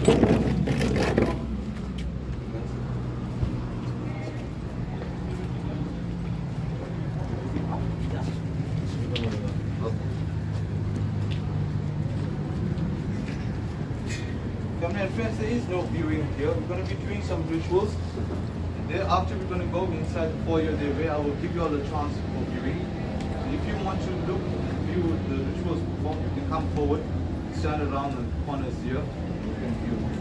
Family and friends, there is no viewing here. We're going to be doing some rituals. And thereafter, we're going to go inside the foyer there where I will give you all a chance for viewing. And if you want to look and view the rituals performed, you can come forward, stand around the corners here, and you can view.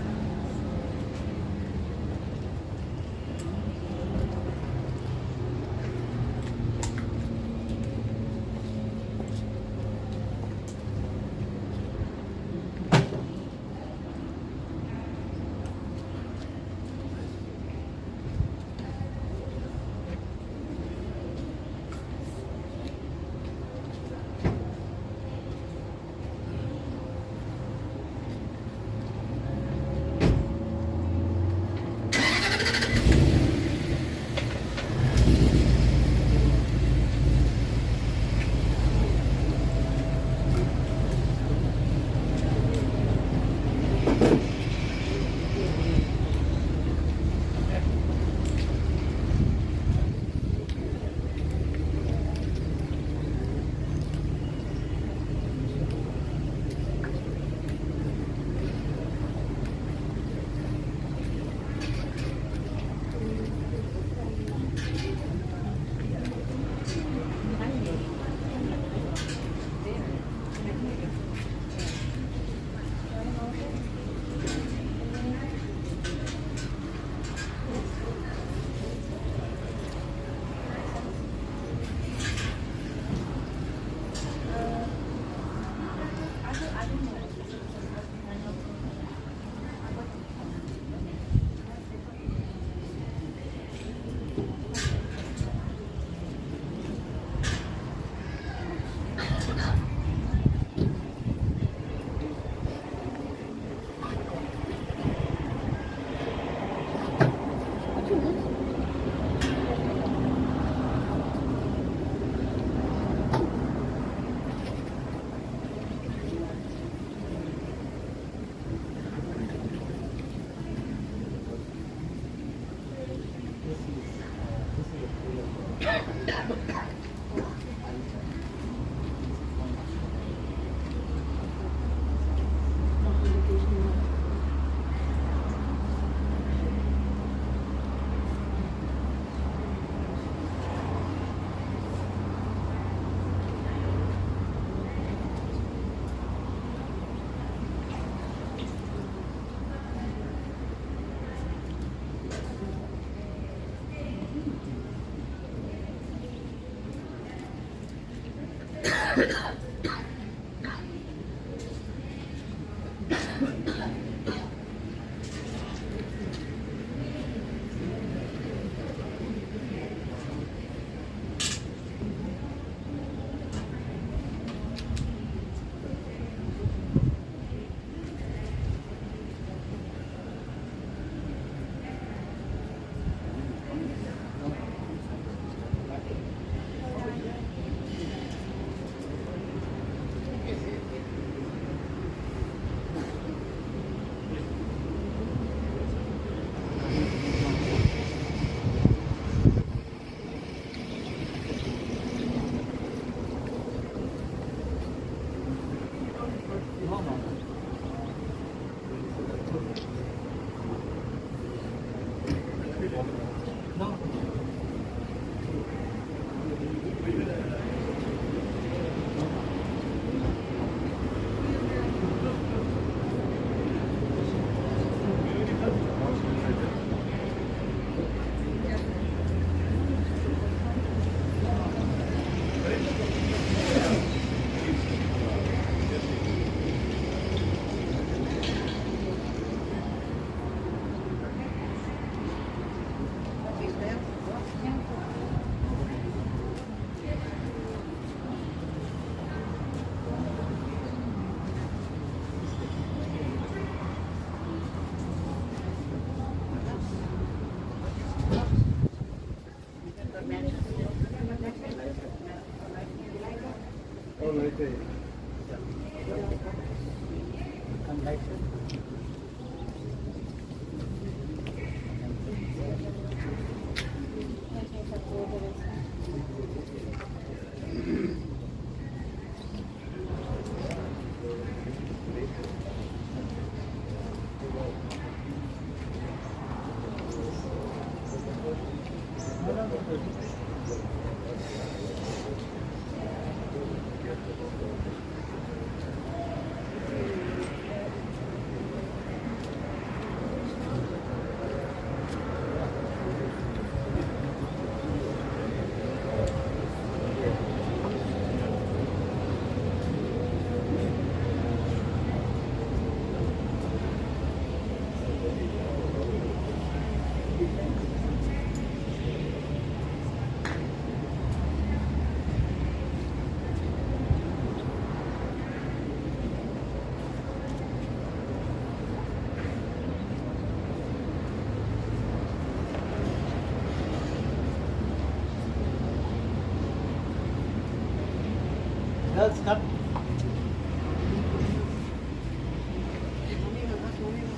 Girls, come.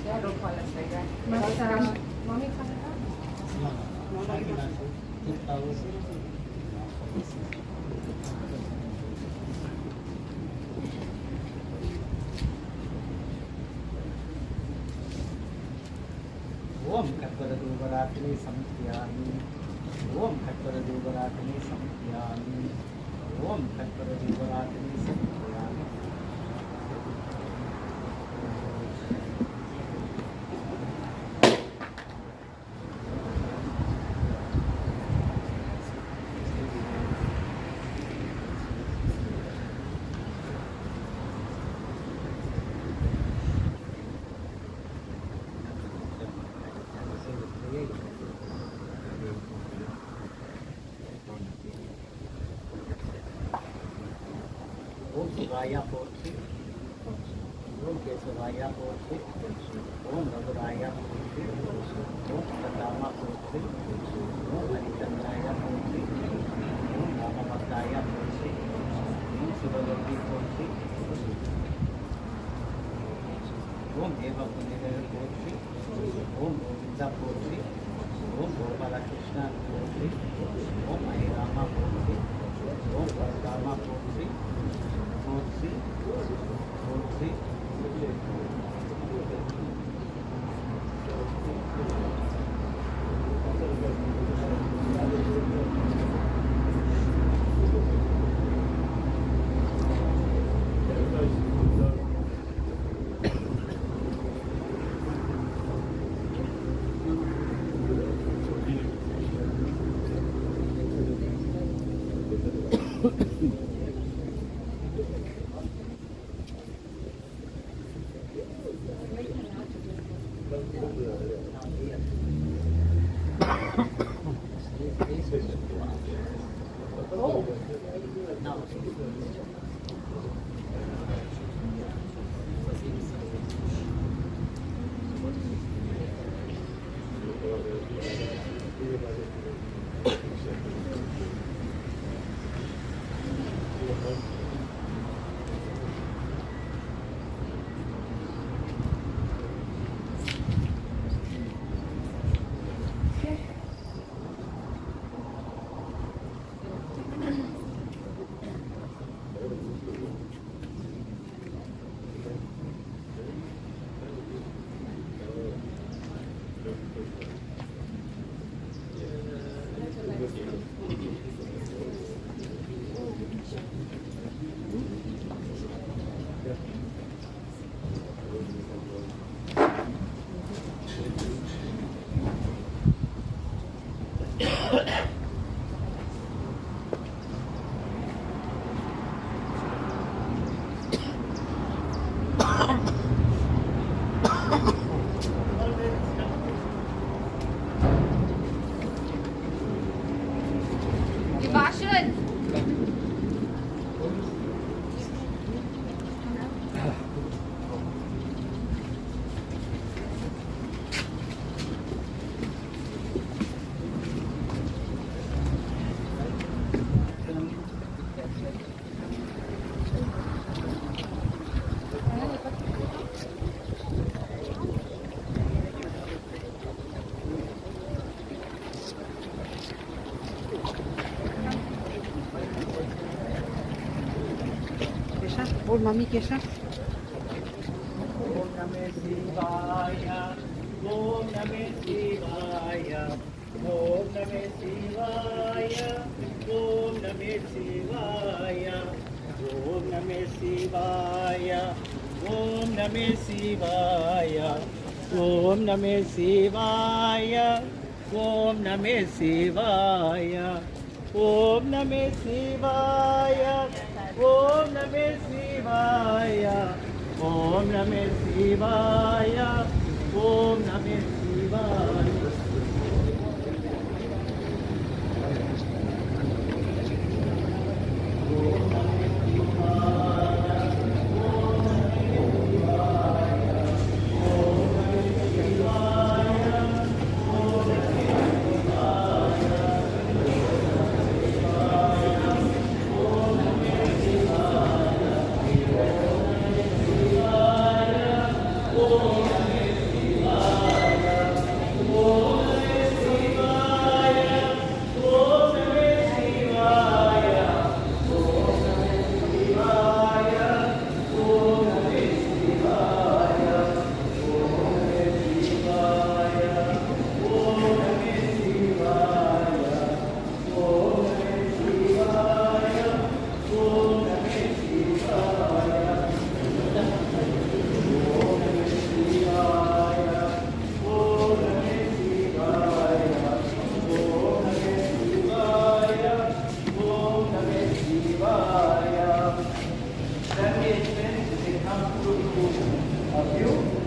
Yeah, don't call us like that. Mommy, come Om Katvaradubharatini Samhyami. Om Katvaradubharatini Samhyami. Om Katvaradubharatini Samhyami. Om Shivaya Potri. Om Kesavaya Potri. Om Raguraya Potri. Om Katama Potri. Om Harichandraya Potri. Om Ramamakaya Potri. Om Shivagati Potri. Om Eva Punidaya Potri. Om Govinda Potri. Om Gopala Krishna Potri. Om Ahirama Potri. Om Pargama Potri. Potri. Potri. Old mommy Kesha. Om Namah Shivaya. Om Namah Shivaya. Om Namah Shivaya. Om Namah Shivaya. Om Namah Shivaya. Om Namah Shivaya. Om Namah Shivaya. Om Namah Shivaya. Om Namah Shivaya. Om Namah Shivaya. Om Namah Shivaya. Om Namah Shivaya. Om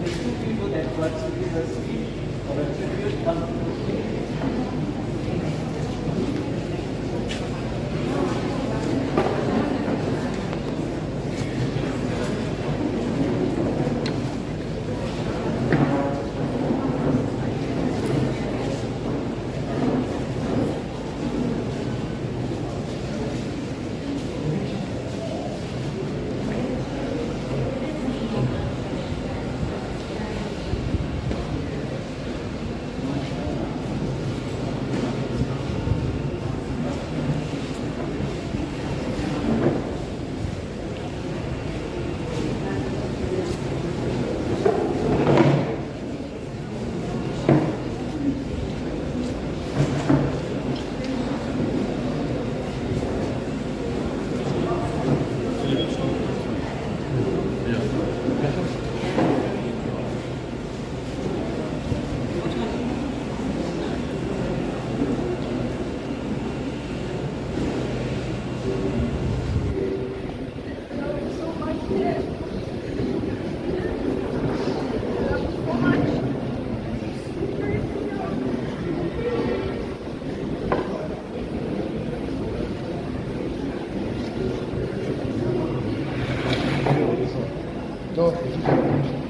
the two people that got to give a speech or a tribute come to the stage. No.